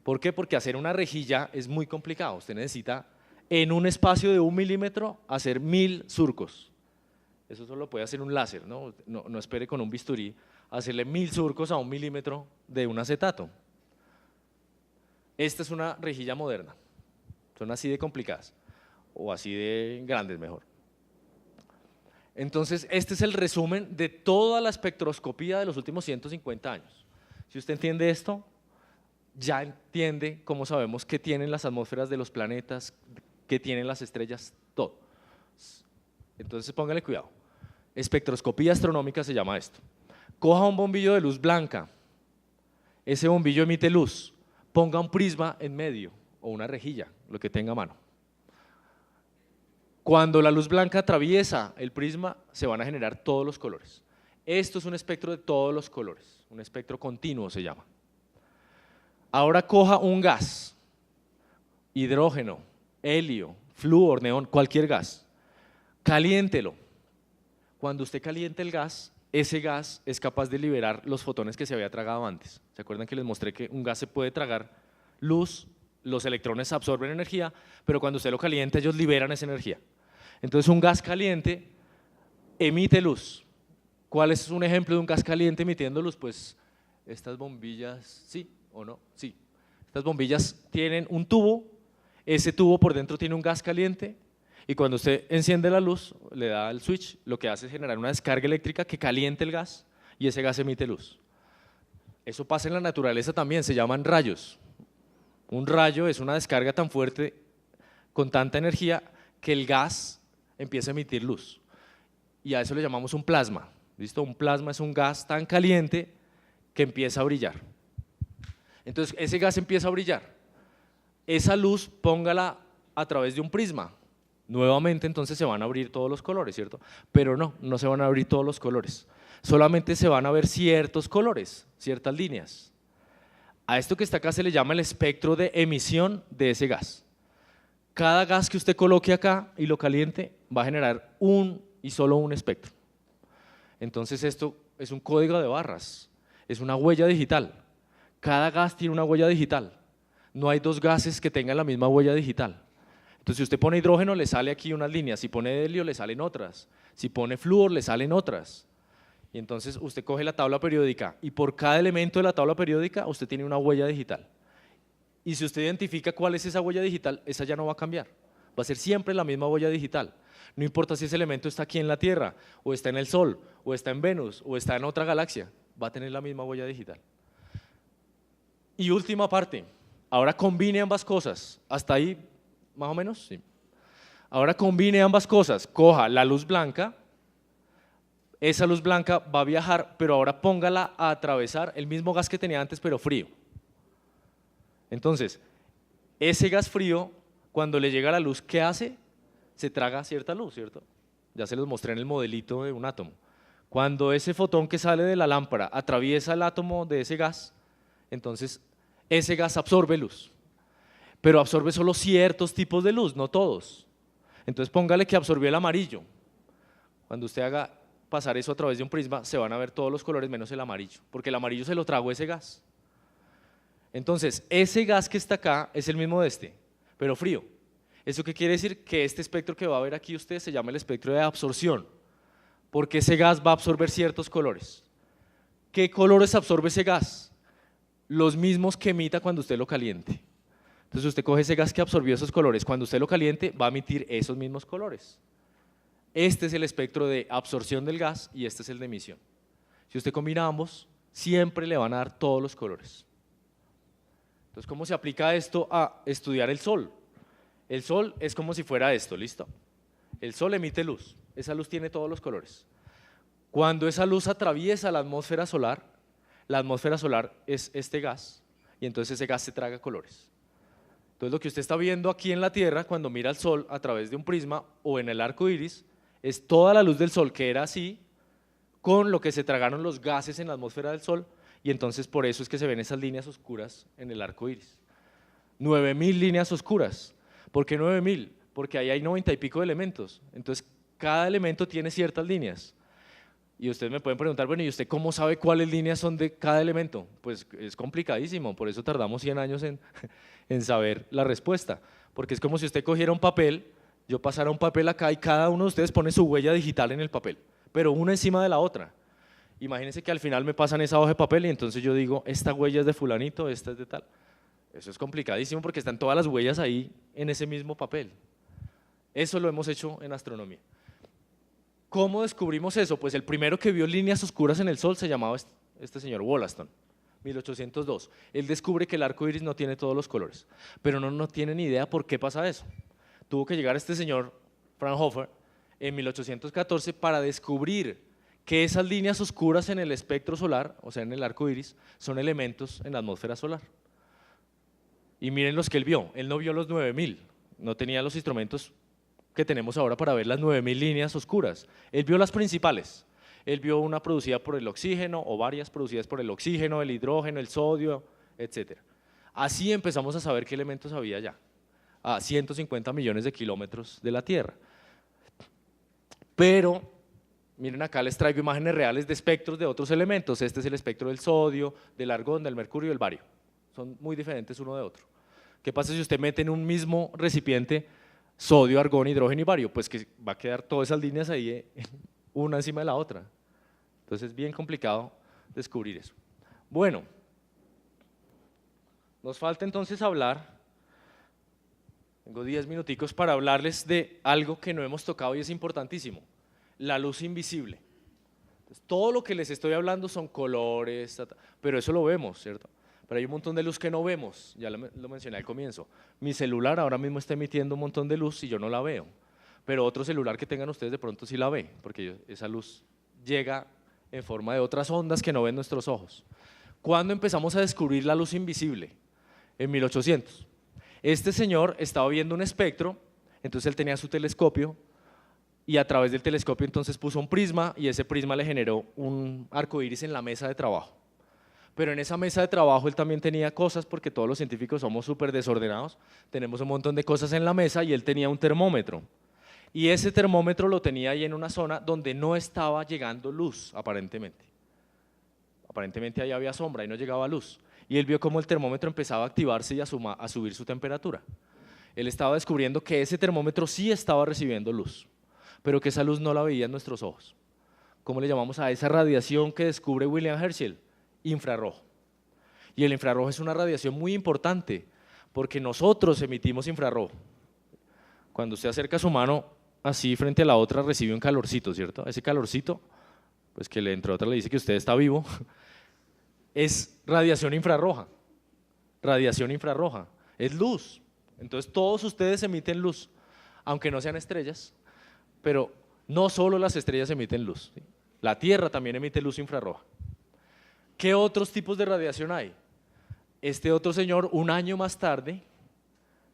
¿Por qué? Porque hacer una rejilla es muy complicado. Usted necesita en un espacio de 1 milímetro hacer 1000 surcos. Eso solo puede hacer un láser, ¿no? No espere con un bisturí hacerle 1000 surcos a 1 milímetro de un acetato. Esta es una rejilla moderna. Son así de complicadas o así de grandes mejor. Entonces, este es el resumen de toda la espectroscopía de los últimos 150 años. Si usted entiende esto, ya entiende cómo sabemos qué tienen las atmósferas de los planetas, qué tienen las estrellas, todo. Entonces, póngale cuidado. Espectroscopía astronómica se llama esto. Coja un bombillo de luz blanca, ese bombillo emite luz, ponga un prisma en medio o una rejilla, lo que tenga a mano. Cuando la luz blanca atraviesa el prisma, se van a generar todos los colores. Esto es un espectro de todos los colores, un espectro continuo se llama. Ahora coja un gas, hidrógeno, helio, flúor, neón, cualquier gas, caliéntelo. Cuando usted caliente el gas, ese gas es capaz de liberar los fotones que se había tragado antes. ¿Se acuerdan que les mostré que un gas se puede tragar luz? Los electrones absorben energía, pero cuando usted lo calienta ellos liberan esa energía. Entonces un gas caliente emite luz. ¿Cuál es un ejemplo de un gas caliente emitiendo luz? Pues estas bombillas, ¿sí o no? Sí. Estas bombillas tienen un tubo, ese tubo por dentro tiene un gas caliente y cuando usted enciende la luz, le da el switch, lo que hace es generar una descarga eléctrica que caliente el gas y ese gas emite luz. Eso pasa en la naturaleza también, se llaman rayos. Un rayo es una descarga tan fuerte, con tanta energía, que el gas empieza a emitir luz. Y a eso le llamamos un plasma. ¿Listo? Un plasma es un gas tan caliente que empieza a brillar. Entonces, ese gas empieza a brillar. Esa luz, póngala a través de un prisma. Nuevamente, entonces se van a abrir todos los colores, ¿cierto? Pero no se van a abrir todos los colores. Solamente se van a ver ciertos colores, ciertas líneas. A esto que está acá se le llama el espectro de emisión de ese gas. Cada gas que usted coloque acá y lo caliente va a generar un y solo un espectro. Entonces esto es un código de barras, es una huella digital. Cada gas tiene una huella digital. No hay dos gases que tengan la misma huella digital. Entonces si usted pone hidrógeno le sale aquí unas líneas, si pone helio le salen otras, si pone flúor le salen otras. Y entonces usted coge la tabla periódica y por cada elemento de la tabla periódica usted tiene una huella digital. Y si usted identifica cuál es esa huella digital, esa ya no va a cambiar. Va a ser siempre la misma huella digital. No importa si ese elemento está aquí en la Tierra, o está en el Sol, o está en Venus, o está en otra galaxia, va a tener la misma huella digital. Y última parte, ahora combine ambas cosas. ¿Hasta ahí más o menos? Sí. Ahora combine ambas cosas, coja la luz blanca, esa luz blanca va a viajar, pero ahora póngala a atravesar el mismo gas que tenía antes, pero frío. Entonces, ese gas frío, cuando le llega la luz, ¿qué hace? Se traga cierta luz, ¿cierto? Ya se los mostré en el modelito de un átomo. Cuando ese fotón que sale de la lámpara atraviesa el átomo de ese gas, entonces ese gas absorbe luz, pero absorbe solo ciertos tipos de luz, no todos. Entonces póngale que absorbió el amarillo. Cuando usted haga pasar eso a través de un prisma, se van a ver todos los colores menos el amarillo, porque el amarillo se lo tragó ese gas. Entonces, ese gas que está acá es el mismo de este, pero frío. ¿Eso qué quiere decir? Que este espectro que va a ver aquí usted se llama el espectro de absorción, porque ese gas va a absorber ciertos colores. ¿Qué colores absorbe ese gas? Los mismos que emita cuando usted lo caliente. Entonces usted coge ese gas que absorbió esos colores, cuando usted lo caliente va a emitir esos mismos colores. Este es el espectro de absorción del gas y este es el de emisión. Si usted combina ambos, siempre le van a dar todos los colores. Entonces, ¿cómo se aplica esto a estudiar el Sol? El Sol es como si fuera esto, ¿listo? El Sol emite luz, esa luz tiene todos los colores. Cuando esa luz atraviesa la atmósfera solar es este gas y entonces ese gas se traga colores. Entonces lo que usted está viendo aquí en la Tierra cuando mira al Sol a través de un prisma o en el arco iris es toda la luz del Sol que era así con lo que se tragaron los gases en la atmósfera del Sol y entonces por eso es que se ven esas líneas oscuras en el arco iris. 9000 líneas oscuras. ¿Por qué 9000? Porque ahí hay 90 y pico de elementos. Entonces cada elemento tiene ciertas líneas. Y ustedes me pueden preguntar, bueno, ¿y usted cómo sabe cuáles líneas son de cada elemento? Pues es complicadísimo, por eso tardamos 100 años en saber la respuesta. Porque es como si usted cogiera un papel, yo pasara un papel acá y cada uno de ustedes pone su huella digital en el papel, pero una encima de la otra. Imagínense que al final me pasan esa hoja de papel y entonces yo digo, esta huella es de fulanito, esta es de tal. Eso es complicadísimo porque están todas las huellas ahí en ese mismo papel. Eso lo hemos hecho en astronomía. ¿Cómo descubrimos eso? Pues el primero que vio líneas oscuras en el Sol se llamaba este señor Wollaston, 1802. Él descubre que el arco iris no tiene todos los colores, pero no tiene ni idea por qué pasa eso. Tuvo que llegar este señor Fraunhofer en 1814 para descubrir que esas líneas oscuras en el espectro solar, o sea en el arco iris, son elementos en la atmósfera solar. Y miren los que él vio, él no vio los 9000, no tenía los instrumentos que tenemos ahora para ver las 9000 líneas oscuras. Él vio las principales. Él vio una producida por el oxígeno o varias producidas por el oxígeno, el hidrógeno, el sodio, etc. Así empezamos a saber qué elementos había allá, a 150 millones de kilómetros de la Tierra. Pero, miren acá les traigo imágenes reales de espectros de otros elementos. Este es el espectro del sodio, del argón, del mercurio y del bario. Son muy diferentes uno de otro. ¿Qué pasa si usted mete en un mismo recipiente sodio, argón, hidrógeno y bario? Pues que va a quedar todas esas líneas ahí una encima de la otra. Entonces es bien complicado descubrir eso. Bueno, nos falta entonces hablar, tengo 10 minuticos para hablarles de algo que no hemos tocado y es importantísimo, la luz invisible. Entonces, todo lo que les estoy hablando son colores, pero eso lo vemos, ¿cierto? pero hay un montón de luz que no vemos, ya lo mencioné al comienzo. Mi celular ahora mismo está emitiendo un montón de luz y yo no la veo, pero otro celular que tengan ustedes de pronto sí la ve, porque esa luz llega en forma de otras ondas que no ven nuestros ojos. ¿Cuándo empezamos a descubrir la luz invisible? En 1800. Este señor estaba viendo un espectro, entonces él tenía su telescopio y a través del telescopio entonces puso un prisma y ese prisma le generó un arco iris en la mesa de trabajo. Pero en esa mesa de trabajo él también tenía cosas, porque todos los científicos somos súper desordenados, tenemos un montón de cosas en la mesa y él tenía un termómetro. Y ese termómetro lo tenía ahí en una zona donde no estaba llegando luz, aparentemente. Aparentemente ahí había sombra y no llegaba luz. Y él vio cómo el termómetro empezaba a activarse y a subir su temperatura. Él estaba descubriendo que ese termómetro sí estaba recibiendo luz, pero que esa luz no la veía en nuestros ojos. ¿Cómo le llamamos a esa radiación que descubre William Herschel? Infrarrojo. Y el infrarrojo es una radiación muy importante, porque nosotros emitimos infrarrojo. Cuando usted acerca su mano así frente a la otra, recibe un calorcito, ¿cierto? Ese calorcito, pues que entre otras le dice que usted está vivo, es radiación infrarroja. Radiación infrarroja, es luz. Entonces todos ustedes emiten luz, aunque no sean estrellas, pero no solo las estrellas emiten luz, ¿sí? La Tierra también emite luz infrarroja. ¿Qué otros tipos de radiación hay? Este otro señor, un año más tarde,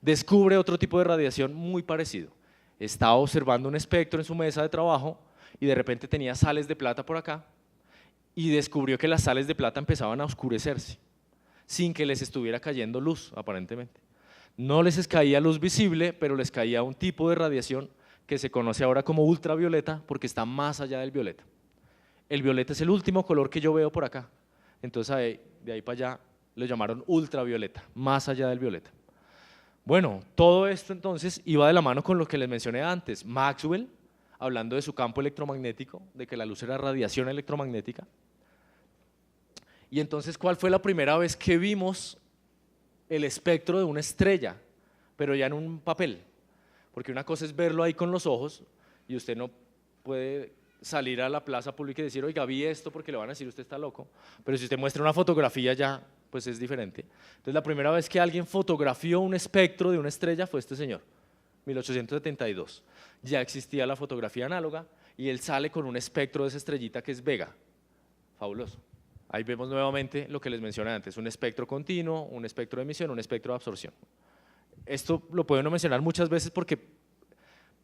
descubre otro tipo de radiación muy parecido. Estaba observando un espectro en su mesa de trabajo y de repente tenía sales de plata por acá y descubrió que las sales de plata empezaban a oscurecerse sin que les estuviera cayendo luz, aparentemente. No les caía luz visible, pero les caía un tipo de radiación que se conoce ahora como ultravioleta porque está más allá del violeta. El violeta es el último color que yo veo por acá, entonces de ahí para allá lo llamaron ultravioleta, más allá del violeta. Bueno, todo esto entonces iba de la mano con lo que les mencioné antes. Maxwell, hablando de su campo electromagnético, de que la luz era radiación electromagnética. Y entonces, ¿cuál fue la primera vez que vimos el espectro de una estrella, pero ya en un papel? Porque una cosa es verlo ahí con los ojos y usted no puede salir a la plaza pública y decir, oiga, vi esto, porque le van a decir usted está loco, pero si usted muestra una fotografía ya, pues es diferente. Entonces la primera vez que alguien fotografió un espectro de una estrella fue este señor, 1872. Ya existía la fotografía análoga y él sale con un espectro de esa estrellita que es Vega, fabuloso. Ahí vemos nuevamente lo que les mencioné antes, un espectro continuo, un espectro de emisión, un espectro de absorción. Esto lo puede uno mencionar muchas veces porque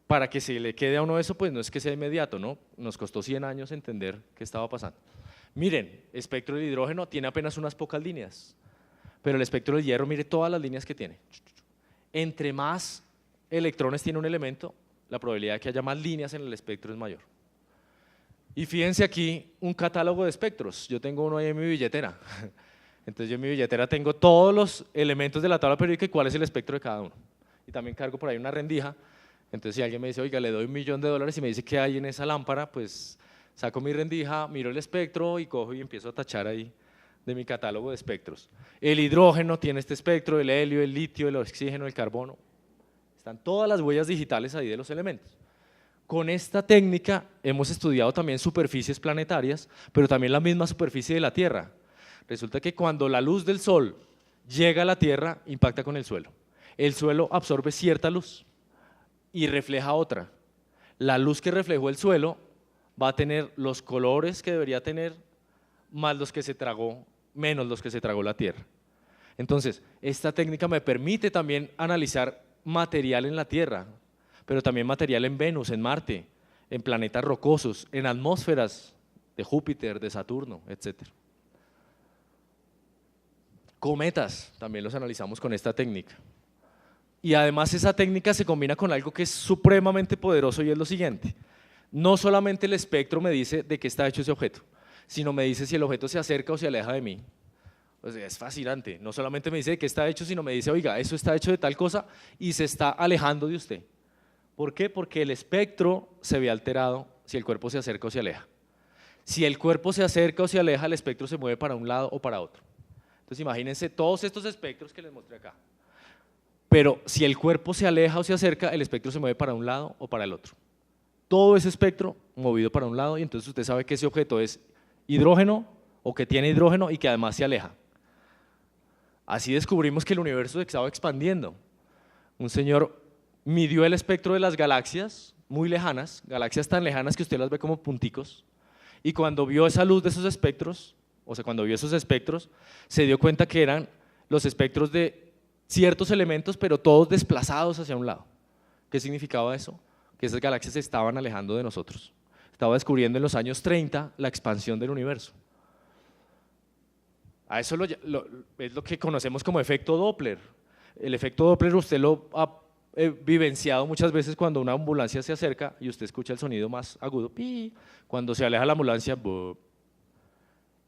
para que se le quede a uno eso, pues no es que sea inmediato, ¿no? Nos costó 100 años entender qué estaba pasando. Miren, espectro del hidrógeno tiene apenas unas pocas líneas, pero el espectro del hierro, mire todas las líneas que tiene. Entre más electrones tiene un elemento, la probabilidad de que haya más líneas en el espectro es mayor. Y fíjense aquí un catálogo de espectros, yo tengo uno ahí en mi billetera. Entonces yo en mi billetera tengo todos los elementos de la tabla periódica y cuál es el espectro de cada uno. Y también cargo por ahí una rendija, entonces si alguien me dice, oiga, le doy $1.000.000 y me dice qué hay en esa lámpara, pues saco mi rendija, miro el espectro y cojo y empiezo a tachar ahí de mi catálogo de espectros. El hidrógeno tiene este espectro, el helio, el litio, el oxígeno, el carbono. Están todas las huellas digitales ahí de los elementos. Con esta técnica hemos estudiado también superficies planetarias, pero también la misma superficie de la Tierra. Resulta que cuando la luz del Sol llega a la Tierra, impacta con el suelo. El suelo absorbe cierta luz y refleja otra. La luz que reflejó el suelo va a tener los colores que debería tener, más los que se tragó, menos los que se tragó la Tierra. Entonces, esta técnica me permite también analizar material en la Tierra, pero también material en Venus, en Marte, en planetas rocosos, en atmósferas de Júpiter, de Saturno, etc. Cometas, también los analizamos con esta técnica. Y además esa técnica se combina con algo que es supremamente poderoso y es lo siguiente. No solamente el espectro me dice de qué está hecho ese objeto, sino me dice si el objeto se acerca o se aleja de mí. O sea, es fascinante, no solamente me dice de qué está hecho, sino me dice, oiga, eso está hecho de tal cosa y se está alejando de usted. ¿Por qué? Porque el espectro se ve alterado si el cuerpo se acerca o se aleja. Si el cuerpo se acerca o se aleja, el espectro se mueve para un lado o para otro. Entonces imagínense todos estos espectros que les mostré acá. Pero si el cuerpo se aleja o se acerca, el espectro se mueve para un lado o para el otro. Todo ese espectro movido para un lado y entonces usted sabe que ese objeto es hidrógeno o que tiene hidrógeno y que además se aleja. Así descubrimos que el universo se estaba expandiendo. Un señor midió el espectro de las galaxias muy lejanas, galaxias tan lejanas que usted las ve como punticos, y cuando vio esa luz de esos espectros, o sea, cuando vio esos espectros, se dio cuenta que eran los espectros de ciertos elementos, pero todos desplazados hacia un lado. ¿Qué significaba eso? Que esas galaxias se estaban alejando de nosotros. Estaba descubriendo en los años 30 la expansión del universo. A eso es lo que conocemos como efecto Doppler. El efecto Doppler usted lo ha vivenciado muchas veces cuando una ambulancia se acerca y usted escucha el sonido más agudo, pi, cuando se aleja la ambulancia, bup.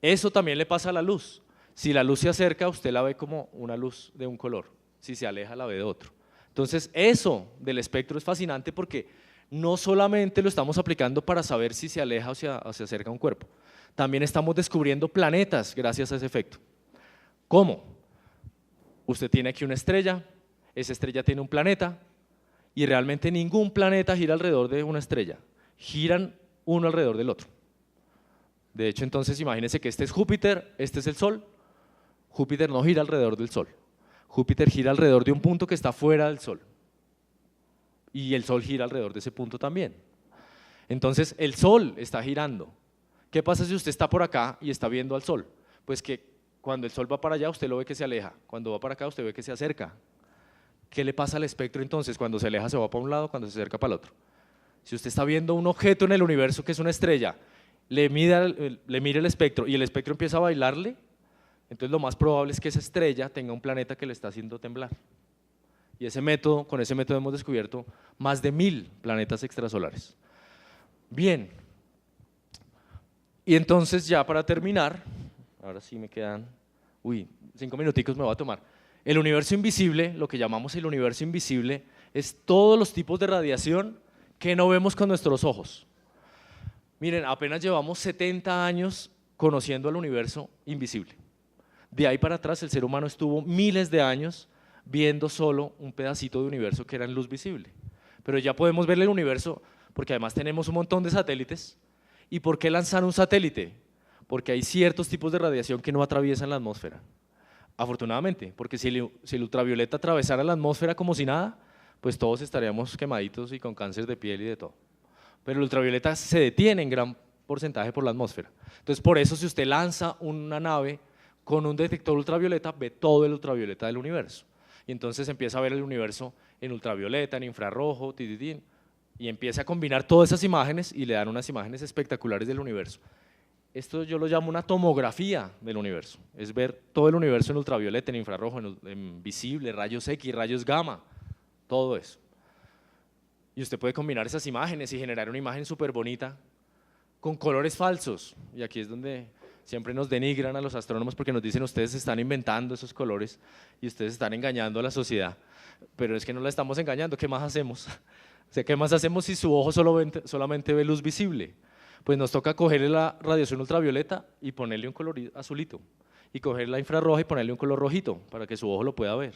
Eso también le pasa a la luz. Si la luz se acerca, usted la ve como una luz de un color. Si se aleja, la ve de otro. Entonces, eso del espectro es fascinante porque no solamente lo estamos aplicando para saber si se aleja o se acerca a un cuerpo, también estamos descubriendo planetas gracias a ese efecto. ¿Cómo? Usted tiene aquí una estrella, esa estrella tiene un planeta y realmente ningún planeta gira alrededor de una estrella, giran uno alrededor del otro. De hecho, entonces imagínense que este es Júpiter, este es el Sol. Júpiter no gira alrededor del Sol. Júpiter gira alrededor de un punto que está fuera del Sol. Y el Sol gira alrededor de ese punto también. Entonces, el Sol está girando. ¿Qué pasa si usted está por acá y está viendo al Sol? Pues que cuando el Sol va para allá, usted lo ve que se aleja. Cuando va para acá, usted ve que se acerca. ¿Qué le pasa al espectro entonces? Cuando se aleja se va para un lado, cuando se acerca para el otro. Si usted está viendo un objeto en el universo que es una estrella, le mira el espectro y el espectro empieza a bailarle, entonces lo más probable es que esa estrella tenga un planeta que le está haciendo temblar. Y con ese método hemos descubierto más de 1000 planetas extrasolares. Bien, y entonces ya para terminar, ahora sí me quedan, 5 minuticos me voy a tomar. El universo invisible, lo que llamamos el universo invisible, es todos los tipos de radiación que no vemos con nuestros ojos. Miren, apenas llevamos 70 años conociendo al universo invisible. De ahí para atrás el ser humano estuvo miles de años viendo solo un pedacito de universo que era en luz visible. Pero ya podemos ver el universo porque además tenemos un montón de satélites. ¿Y por qué lanzar un satélite? Porque hay ciertos tipos de radiación que no atraviesan la atmósfera. Afortunadamente, porque si el ultravioleta atravesara la atmósfera como si nada, pues todos estaríamos quemaditos y con cáncer de piel y de todo. Pero el ultravioleta se detiene en gran porcentaje por la atmósfera. Entonces, por eso si usted lanza una nave con un detector ultravioleta, ve todo el ultravioleta del universo. Y entonces empieza a ver el universo en ultravioleta, en infrarrojo, y empieza a combinar todas esas imágenes y le dan unas imágenes espectaculares del universo. Esto yo lo llamo una tomografía del universo, es ver todo el universo en ultravioleta, en infrarrojo, en visible, rayos X, rayos gamma, todo eso. Y usted puede combinar esas imágenes y generar una imagen súper bonita con colores falsos. Y aquí es donde siempre nos denigran a los astrónomos porque nos dicen ustedes están inventando esos colores y ustedes están engañando a la sociedad. Pero es que no la estamos engañando, ¿qué más hacemos? O sea, ¿qué más hacemos si su ojo solamente ve luz visible? Pues nos toca cogerle la radiación ultravioleta y ponerle un color azulito. Y coger la infrarroja y ponerle un color rojito para que su ojo lo pueda ver.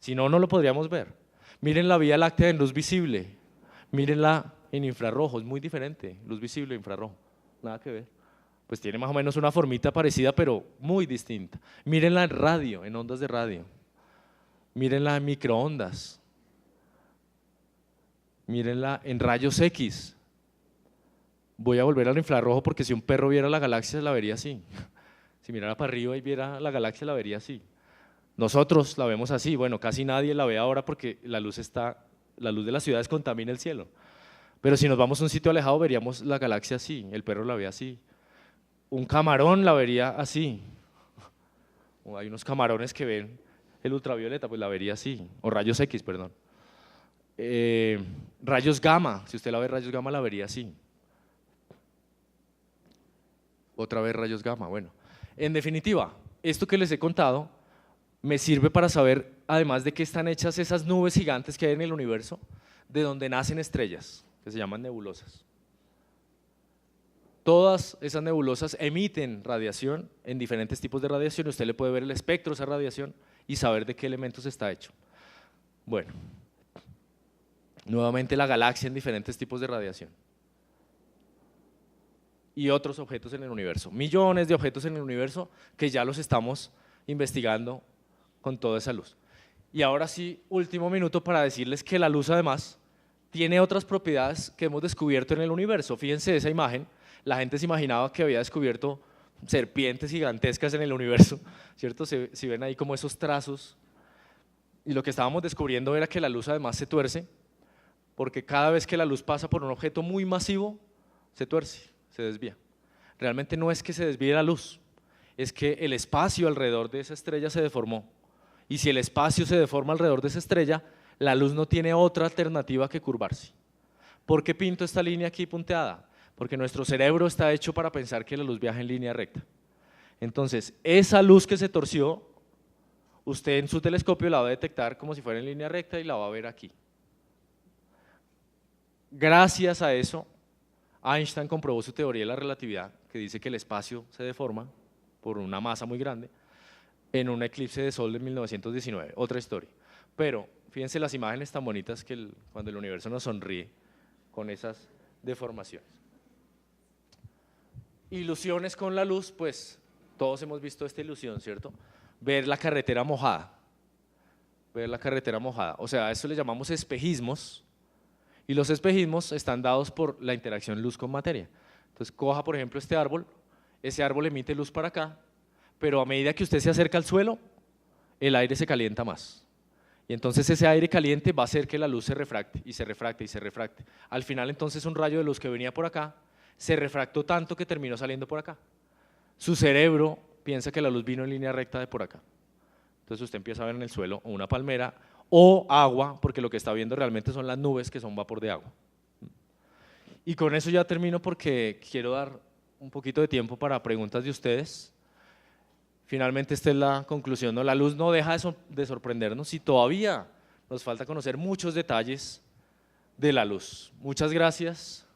Si no, no lo podríamos ver. Miren la Vía Láctea en luz visible, mírenla en infrarrojo, es muy diferente, luz visible e infrarrojo, nada que ver. Pues tiene más o menos una formita parecida, pero muy distinta. Mírenla en radio, en ondas de radio. Mírenla en microondas. Mírenla en rayos X. Voy a volver al infrarrojo porque si un perro viera la galaxia la vería así. Si mirara para arriba y viera la galaxia la vería así. Nosotros la vemos así, bueno, casi nadie la ve ahora porque la luz de las ciudades contamina el cielo. Pero si nos vamos a un sitio alejado veríamos la galaxia así, el perro la ve así. Un camarón la vería así. O hay unos camarones que ven el ultravioleta, pues la vería así. O rayos X, perdón. Rayos gamma, si usted la ve rayos gamma la vería así. Otra vez rayos gamma, bueno. En definitiva, esto que les he contado me sirve para saber, además de qué están hechas esas nubes gigantes que hay en el universo, de donde nacen estrellas, que se llaman nebulosas. Todas esas nebulosas emiten radiación en diferentes tipos de radiación, usted le puede ver el espectro de esa radiación y saber de qué elementos está hecho. Bueno, nuevamente la galaxia en diferentes tipos de radiación. Y otros objetos en el universo, millones de objetos en el universo que ya los estamos investigando con toda esa luz. Y ahora sí, último minuto para decirles que la luz además tiene otras propiedades que hemos descubierto en el universo. Fíjense esa imagen, la gente se imaginaba que había descubierto serpientes gigantescas en el universo, ¿cierto? Si ven ahí como esos trazos, y lo que estábamos descubriendo era que la luz además se tuerce, porque cada vez que la luz pasa por un objeto muy masivo, se tuerce, se desvía. Realmente no es que se desvíe la luz, es que el espacio alrededor de esa estrella se deformó. Y si el espacio se deforma alrededor de esa estrella, la luz no tiene otra alternativa que curvarse. ¿Por qué pinto esta línea aquí punteada? Porque nuestro cerebro está hecho para pensar que la luz viaja en línea recta. Entonces, esa luz que se torció, usted en su telescopio la va a detectar como si fuera en línea recta y la va a ver aquí. Gracias a eso, Einstein comprobó su teoría de la relatividad, que dice que el espacio se deforma por una masa muy grande, en un eclipse de sol de 1919, otra historia. Pero fíjense las imágenes tan bonitas que cuando el universo nos sonríe con esas deformaciones. Ilusiones con la luz, pues todos hemos visto esta ilusión, ¿cierto? Ver la carretera mojada, o sea, a eso le llamamos espejismos, y los espejismos están dados por la interacción luz con materia. Entonces coja por ejemplo este árbol, ese árbol emite luz para acá, pero a medida que usted se acerca al suelo, el aire se calienta más. Y entonces ese aire caliente va a hacer que la luz se refracte y se refracte y se refracte. Al final entonces un rayo de luz que venía por acá se refractó tanto que terminó saliendo por acá. Su cerebro piensa que la luz vino en línea recta de por acá. Entonces usted empieza a ver en el suelo una palmera o agua, porque lo que está viendo realmente son las nubes que son vapor de agua. Y con eso ya termino porque quiero dar un poquito de tiempo para preguntas de ustedes. Finalmente esta es la conclusión, ¿no? La luz no deja de sorprendernos y todavía nos falta conocer muchos detalles de la luz. Muchas gracias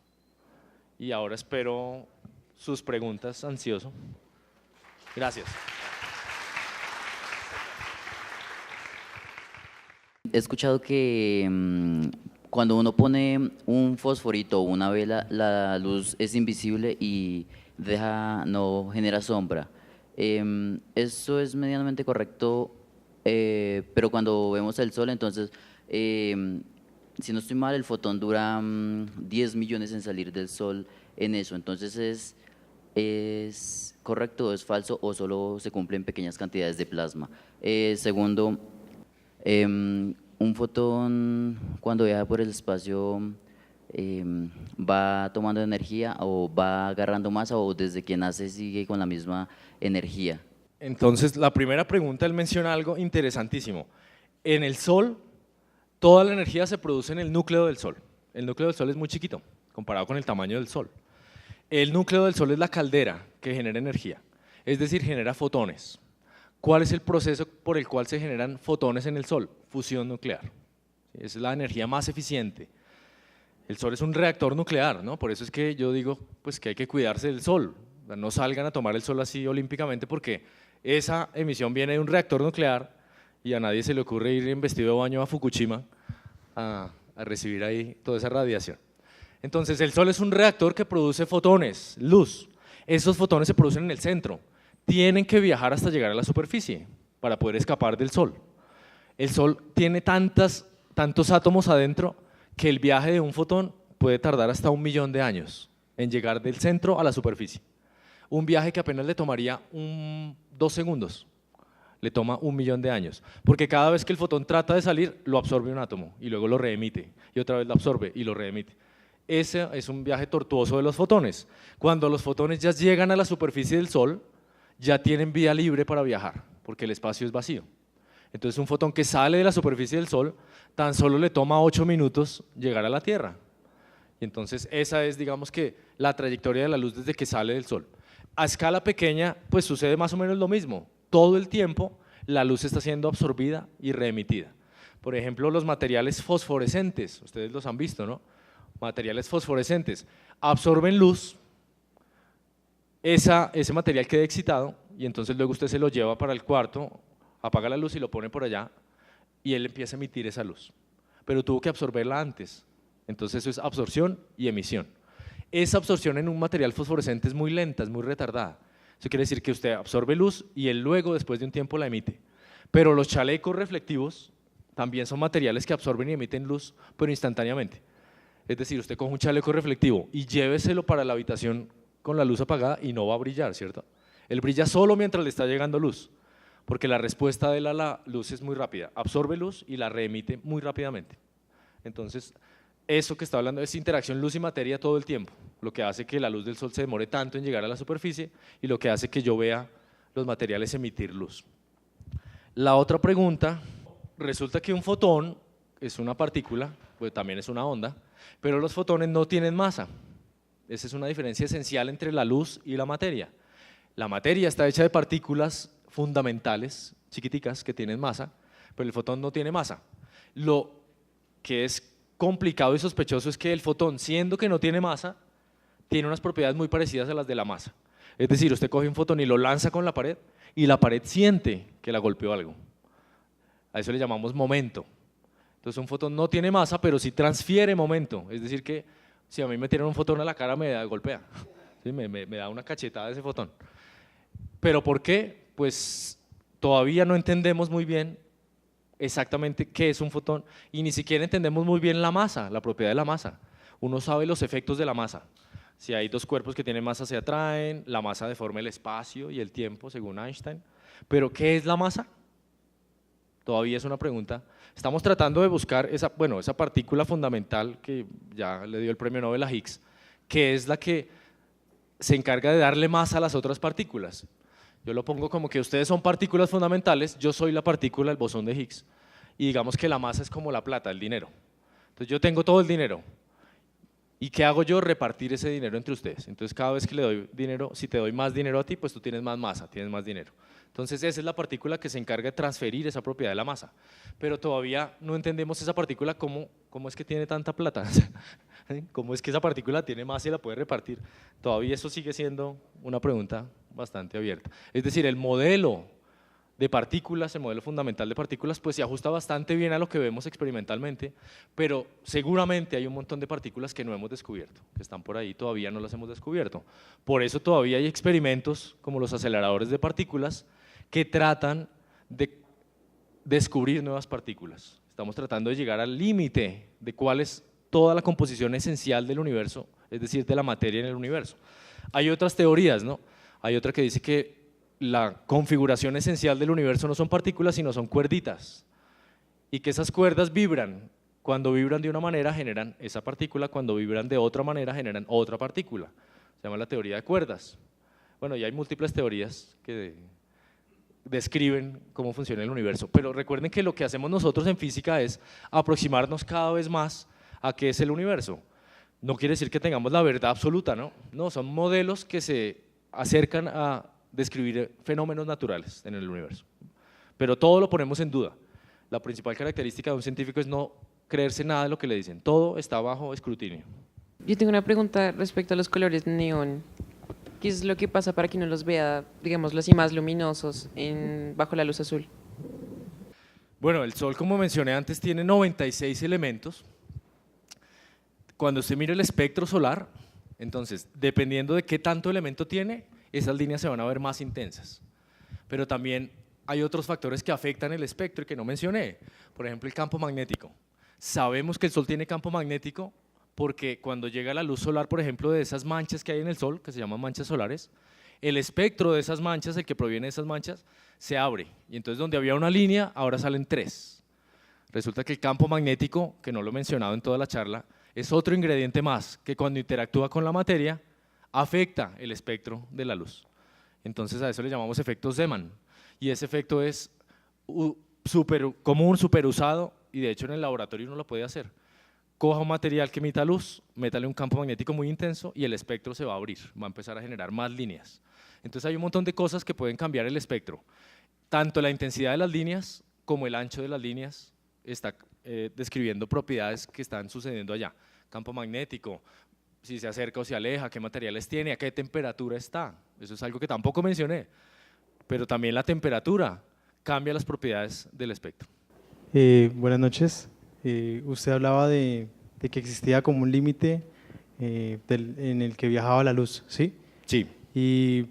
y ahora espero sus preguntas ansioso. Gracias. He escuchado que cuando uno pone un fosforito o una vela, la luz es invisible y no genera sombra. Eso es medianamente correcto, pero cuando vemos el sol, entonces, si no estoy mal, el fotón dura 10 millones en salir del sol en eso. Entonces, ¿es correcto o es falso o solo se cumplen pequeñas cantidades de plasma? Segundo, un fotón cuando viaja por el espacio va tomando energía o va agarrando masa o desde que nace sigue con la misma energía. Entonces la primera pregunta, él menciona algo interesantísimo. En el Sol, toda la energía se produce en el núcleo del Sol. El núcleo del Sol es muy chiquito comparado con el tamaño del Sol. El núcleo del Sol es la caldera que genera energía, es decir, genera fotones. ¿Cuál es el proceso por el cual se generan fotones en el Sol? Fusión nuclear. Esa es la energía más eficiente. El Sol es un reactor nuclear, ¿no? Por eso es que yo digo pues, que hay que cuidarse del Sol. No salgan a tomar el Sol así olímpicamente porque esa emisión viene de un reactor nuclear y a nadie se le ocurre ir en vestido de baño a Fukushima a recibir ahí toda esa radiación. Entonces el Sol es un reactor que produce fotones, luz. Esos fotones se producen en el centro. Tienen que viajar hasta llegar a la superficie para poder escapar del Sol. El Sol tiene tantos átomos adentro que el viaje de un fotón puede tardar hasta 1 millón de años en llegar del centro a la superficie. Un viaje que apenas le tomaría 2 segundos, le toma 1 millón de años, porque cada vez que el fotón trata de salir, lo absorbe un átomo y luego lo reemite, y otra vez lo absorbe y lo reemite. Ese es un viaje tortuoso de los fotones. Cuando los fotones ya llegan a la superficie del Sol, ya tienen vía libre para viajar, porque el espacio es vacío. Entonces un fotón que sale de la superficie del Sol, tan solo le toma 8 minutos llegar a la Tierra. Y entonces esa es, digamos que, la trayectoria de la luz desde que sale del Sol. A escala pequeña, pues sucede más o menos lo mismo. Todo el tiempo la luz está siendo absorbida y reemitida. Por ejemplo, los materiales fosforescentes, ustedes los han visto, ¿no? Materiales fosforescentes absorben luz, ese material queda excitado y entonces luego usted se lo lleva para el cuarto, apaga la luz y lo pone por allá y él empieza a emitir esa luz, pero tuvo que absorberla antes, entonces eso es absorción y emisión. Esa absorción en un material fosforescente es muy lenta, es muy retardada, eso quiere decir que usted absorbe luz y él luego después de un tiempo la emite, Pero los chalecos reflectivos también son materiales que absorben y emiten luz, pero instantáneamente. Es decir, usted coge un chaleco reflectivo y lléveselo para la habitación con la luz apagada y no va a brillar, ¿cierto? Él brilla solo mientras le está llegando luz, porque la respuesta de la luz es muy rápida, absorbe luz y la reemite muy rápidamente. Entonces, eso que está hablando es interacción luz y materia todo el tiempo, lo que hace que la luz del sol se demore tanto en llegar a la superficie y lo que hace que yo vea los materiales emitir luz. La otra pregunta, resulta que un fotón es una partícula, pues también es una onda, pero los fotones no tienen masa. Esa es una diferencia esencial entre la luz y la materia. La materia está hecha de partículas fundamentales, chiquiticas, que tienen masa, pero el fotón no tiene masa. Lo que es complicado y sospechoso es que el fotón, siendo que no tiene masa, tiene unas propiedades muy parecidas a las de la masa. Es decir, usted coge un fotón y lo lanza con la pared y la pared siente que la golpeó algo. A eso le llamamos momento. Entonces un fotón no tiene masa, pero sí transfiere momento. Es decir que si a mí me tiran un fotón a la cara me golpea, ¿sí? me da una cachetada ese fotón. ¿Pero por qué? Pues todavía no entendemos muy bien exactamente qué es un fotón y ni siquiera entendemos muy bien la masa, la propiedad de la masa. Uno sabe los efectos de la masa. Si hay dos cuerpos que tienen masa se atraen, la masa deforma el espacio y el tiempo según Einstein. ¿Pero qué es la masa? Todavía es una pregunta. Estamos tratando de buscar esa partícula fundamental que ya le dio el premio Nobel a Higgs, que es la que se encarga de darle masa a las otras partículas. Yo lo pongo como que ustedes son partículas fundamentales, yo soy la partícula, el bosón de Higgs, y digamos que la masa es como la plata, el dinero. Entonces yo tengo todo el dinero, ¿y qué hago yo? Repartir ese dinero entre ustedes. Entonces cada vez que le doy dinero, si te doy más dinero a ti, pues tú tienes más masa, tienes más dinero. Entonces esa es la partícula que se encarga de transferir esa propiedad de la masa. Pero todavía no entendemos esa partícula cómo es que tiene tanta plata, cómo es que esa partícula tiene masa y la puede repartir. Todavía eso sigue siendo una pregunta bastante abierta. Es decir, el modelo de partículas, el modelo fundamental de partículas, pues se ajusta bastante bien a lo que vemos experimentalmente, pero seguramente hay un montón de partículas que no hemos descubierto, que están por ahí, todavía no las hemos descubierto. Por eso todavía hay experimentos como los aceleradores de partículas que tratan de descubrir nuevas partículas. Estamos tratando de llegar al límite de cuál es toda la composición esencial del universo, es decir, de la materia en el universo. Hay otras teorías, ¿no? Hay otra que dice que la configuración esencial del universo no son partículas, sino son cuerditas, y que esas cuerdas vibran. Cuando vibran de una manera generan esa partícula, cuando vibran de otra manera generan otra partícula. Se llama la teoría de cuerdas. Bueno, y hay múltiples teorías que describen cómo funciona el universo, pero recuerden que lo que hacemos nosotros en física es aproximarnos cada vez más a qué es el universo. No quiere decir que tengamos la verdad absoluta, ¿no? No, son modelos que se acercan a describir fenómenos naturales en el universo, pero todo lo ponemos en duda. La principal característica de un científico es no creerse nada de lo que le dicen, todo está bajo escrutinio. Yo tengo una pregunta respecto a los colores neón. ¿Qué es lo que pasa para que uno los vea, digámoslo así, más luminosos bajo la luz azul? Bueno, el Sol, como mencioné antes, tiene 96 elementos. Cuando usted mira el espectro solar, entonces, dependiendo de qué tanto elemento tiene, esas líneas se van a ver más intensas. Pero también hay otros factores que afectan el espectro y que no mencioné. Por ejemplo, el campo magnético. Sabemos que el Sol tiene campo magnético porque cuando llega la luz solar, por ejemplo, de esas manchas que hay en el Sol, que se llaman manchas solares, el espectro de esas manchas, el que proviene de esas manchas, se abre. Y entonces donde había una línea, ahora salen tres. Resulta que el campo magnético, que no lo he mencionado en toda la charla, es otro ingrediente más que cuando interactúa con la materia, afecta el espectro de la luz. Entonces a eso le llamamos efecto Zeeman. Y ese efecto es súper común, súper usado, y de hecho en el laboratorio uno lo puede hacer. Coja un material que emita luz, métale un campo magnético muy intenso y el espectro se va a abrir, va a empezar a generar más líneas. Entonces hay un montón de cosas que pueden cambiar el espectro. Tanto la intensidad de las líneas como el ancho de las líneas está describiendo propiedades que están sucediendo allá. Campo magnético, si se acerca o se aleja, qué materiales tiene, a qué temperatura está. Eso es algo que tampoco mencioné, pero también la temperatura cambia las propiedades del espectro. Buenas noches. Usted hablaba de que existía como un límite en el que viajaba la luz, ¿sí? Sí. Y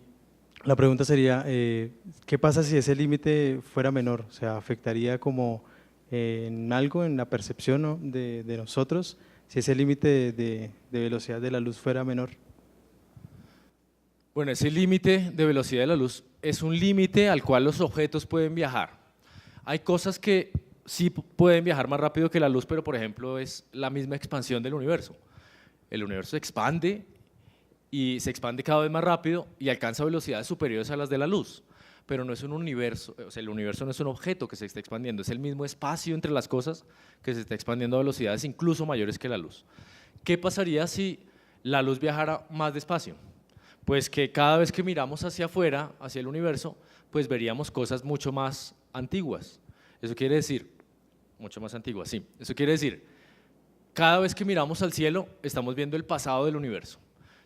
La pregunta sería, ¿qué pasa si ese límite fuera menor? O sea, ¿afectaría como en algo, en la percepción, ¿no?, de nosotros, si ese límite de velocidad de la luz fuera menor? Bueno, ese límite de velocidad de la luz es un límite al cual los objetos pueden viajar. Hay cosas que sí pueden viajar más rápido que la luz, pero por ejemplo es la misma expansión del universo. El universo se expande y se expande cada vez más rápido y alcanza velocidades superiores a las de la luz. Pero no es un universo, o sea, el universo no es un objeto que se está expandiendo, es el mismo espacio entre las cosas que se está expandiendo a velocidades incluso mayores que la luz. ¿Qué pasaría si la luz viajara más despacio? Pues que cada vez que miramos hacia afuera, hacia el universo, pues veríamos cosas mucho más antiguas. Eso quiere decir, mucho más antiguas, sí. Eso quiere decir, cada vez que miramos al cielo, estamos viendo el pasado del universo.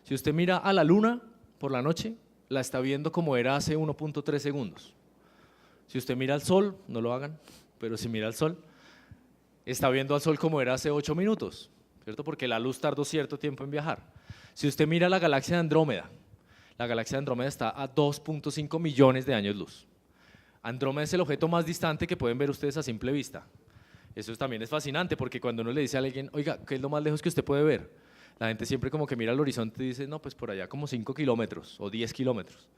Si usted mira a la luna por la noche, la está viendo como era hace 1.3 segundos. Si usted mira al sol, no lo hagan, pero si mira al sol, está viendo al sol como era hace 8 minutos, ¿cierto? Porque la luz tardó cierto tiempo en viajar. Si usted mira la galaxia de Andrómeda, la galaxia de Andrómeda está a 2.5 millones de años luz. Andrómeda es el objeto más distante que pueden ver ustedes a simple vista. Eso también es fascinante porque cuando uno le dice a alguien, oiga, ¿qué es lo más lejos que usted puede ver? La gente siempre como que mira al horizonte y dice, no, pues por allá como 5 kilómetros o 10 kilómetros.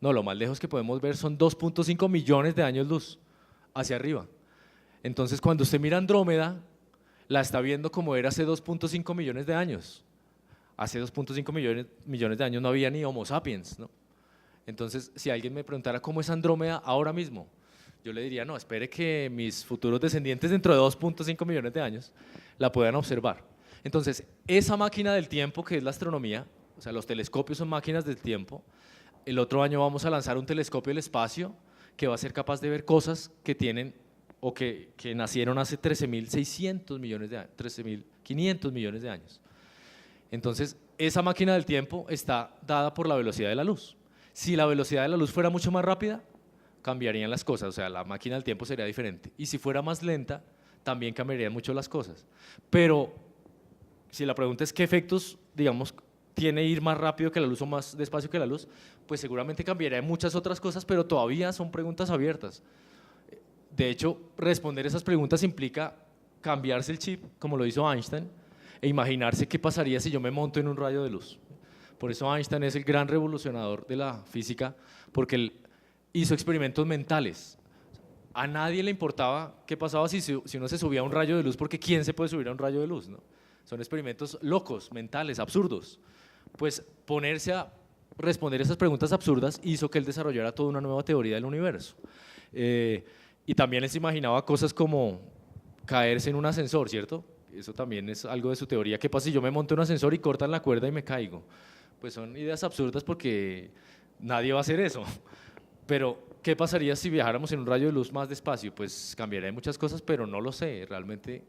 No, lo más lejos que podemos ver son 2.5 millones de años luz hacia arriba. Entonces cuando usted mira Andrómeda, la está viendo como era hace 2.5 millones de años. Hace 2.5 millones de años no había ni Homo sapiens, ¿no? Entonces, si alguien me preguntara cómo es Andrómeda ahora mismo, yo le diría, no, espere que mis futuros descendientes dentro de 2.5 millones de años la puedan observar. Entonces, esa máquina del tiempo que es la astronomía, o sea, los telescopios son máquinas del tiempo. El otro año vamos a lanzar un telescopio del espacio que va a ser capaz de ver cosas que tienen o que nacieron hace 13.600 millones de años, 13.500 millones de años. Entonces, esa máquina del tiempo está dada por la velocidad de la luz. Si la velocidad de la luz fuera mucho más rápida, cambiarían las cosas, o sea, la máquina del tiempo sería diferente. Y si fuera más lenta, también cambiarían mucho las cosas. Pero si la pregunta es qué efectos, digamos, tiene ir más rápido que la luz o más despacio que la luz, pues seguramente cambiaría muchas otras cosas, pero todavía son preguntas abiertas. De hecho, responder esas preguntas implica cambiarse el chip, como lo hizo Einstein, e imaginarse qué pasaría si yo me monto en un rayo de luz. Por eso Einstein es el gran revolucionador de la física, porque él hizo experimentos mentales. A nadie le importaba qué pasaba si uno se subía a un rayo de luz, porque ¿quién se puede subir a un rayo de luz, no? Son experimentos locos, mentales, absurdos. Pues ponerse a responder esas preguntas absurdas hizo que él desarrollara toda una nueva teoría del universo. Y también él se imaginaba cosas como caerse en un ascensor, ¿cierto? Eso también es algo de su teoría. ¿Qué pasa si yo me monto en un ascensor y cortan la cuerda y me caigo? Pues son ideas absurdas porque nadie va a hacer eso. Pero, ¿qué pasaría si viajáramos en un rayo de luz más despacio? Pues cambiaría muchas cosas, pero no lo sé. Realmente,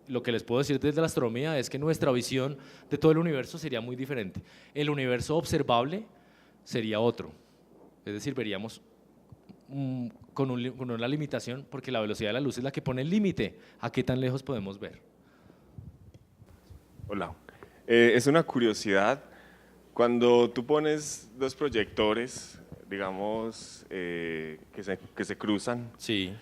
lo que les puedo decir desde la astronomía es que nuestra visión de todo el universo sería muy diferente. El universo observable sería otro. Es decir, veríamos con una limitación, porque la velocidad de la luz es la que pone el límite a qué tan lejos podemos ver. Hola. Es una curiosidad, cuando tú pones dos proyectores, digamos, que se cruzan, Sí.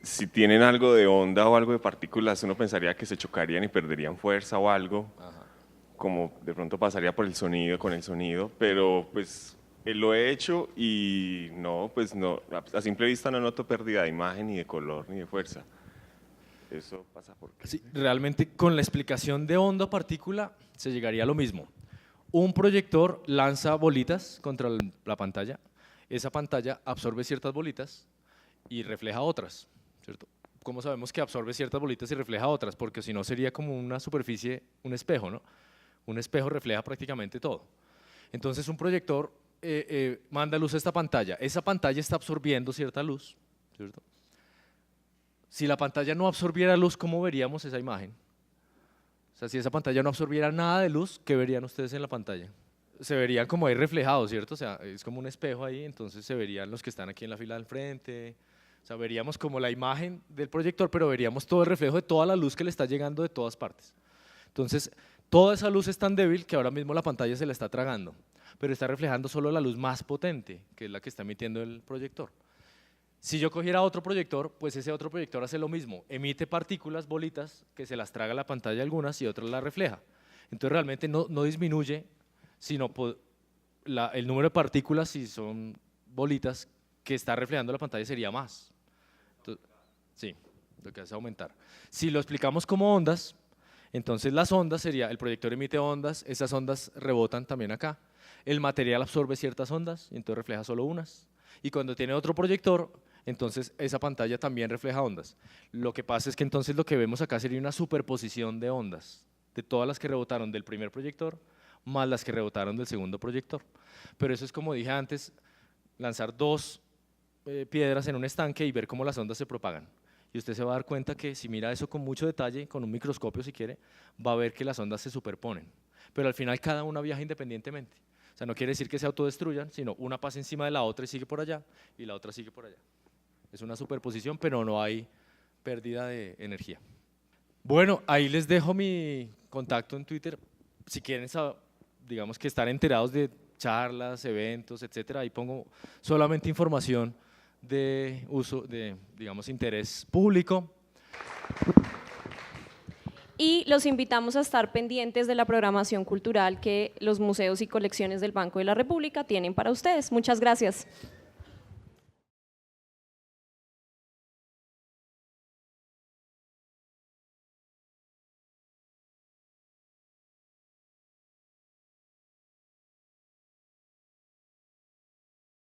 si tienen algo de onda o algo de partículas, uno pensaría que se chocarían y perderían fuerza o algo, como de pronto pasaría por el sonido, con el sonido, pero pues lo he hecho y no, pues no, a simple vista no noto pérdida de imagen, ni de color, ni de fuerza. Eso pasa porque… Sí, realmente con la explicación de onda o partícula se llegaría a lo mismo. Un proyector lanza bolitas contra la pantalla, esa pantalla absorbe ciertas bolitas y refleja otras, ¿cierto? ¿Cómo sabemos que absorbe ciertas bolitas y refleja otras? Porque si no sería como una superficie, un espejo, ¿no? Un espejo refleja prácticamente todo. Entonces un proyector manda luz a esta pantalla, esa pantalla está absorbiendo cierta luz, ¿cierto? Si la pantalla no absorbiera luz, ¿cómo veríamos esa imagen? O sea, si esa pantalla no absorbiera nada de luz, ¿qué verían ustedes en la pantalla? Se verían como ahí reflejados, ¿cierto? O sea, es como un espejo ahí, entonces se verían los que están aquí en la fila del frente. O sea, veríamos como la imagen del proyector, pero veríamos todo el reflejo de toda la luz que le está llegando de todas partes. Entonces, Toda esa luz es tan débil que ahora mismo la pantalla se la está tragando, pero está reflejando solo la luz más potente, que es la que está emitiendo el proyector. Si yo cogiera otro proyector, pues ese otro proyector hace lo mismo, emite partículas, bolitas, que se las traga la pantalla algunas y otras las refleja. Entonces realmente no disminuye, sino el número de partículas, si son bolitas, que está reflejando la pantalla sería más. Entonces, sí, lo que hace aumentar. Si lo explicamos como ondas, entonces las ondas sería, el proyector emite ondas, esas ondas rebotan también acá. El material absorbe ciertas ondas, y entonces refleja solo unas. Y cuando tiene otro proyector, entonces esa pantalla también refleja ondas. Lo que pasa es que entonces lo que vemos acá sería una superposición de ondas, de todas las que rebotaron del primer proyector, más las que rebotaron del segundo proyector. Pero eso es, como dije antes, lanzar dos piedras en un estanque y ver cómo las ondas se propagan. Y usted se va a dar cuenta que si mira eso con mucho detalle, con un microscopio si quiere, va a ver que las ondas se superponen. Pero al final cada una viaja independientemente. O sea, no quiere decir que se autodestruyan, sino una pasa encima de la otra y sigue por allá, y la otra sigue por allá. Es una superposición, pero no hay pérdida de energía. Bueno, ahí les dejo mi contacto en Twitter. Si quieren, digamos que estar enterados de charlas, eventos, etcétera, ahí pongo solamente información de uso, de, digamos, interés público. Y los invitamos a estar pendientes de la programación cultural que los museos y colecciones del Banco de la República tienen para ustedes. Muchas gracias.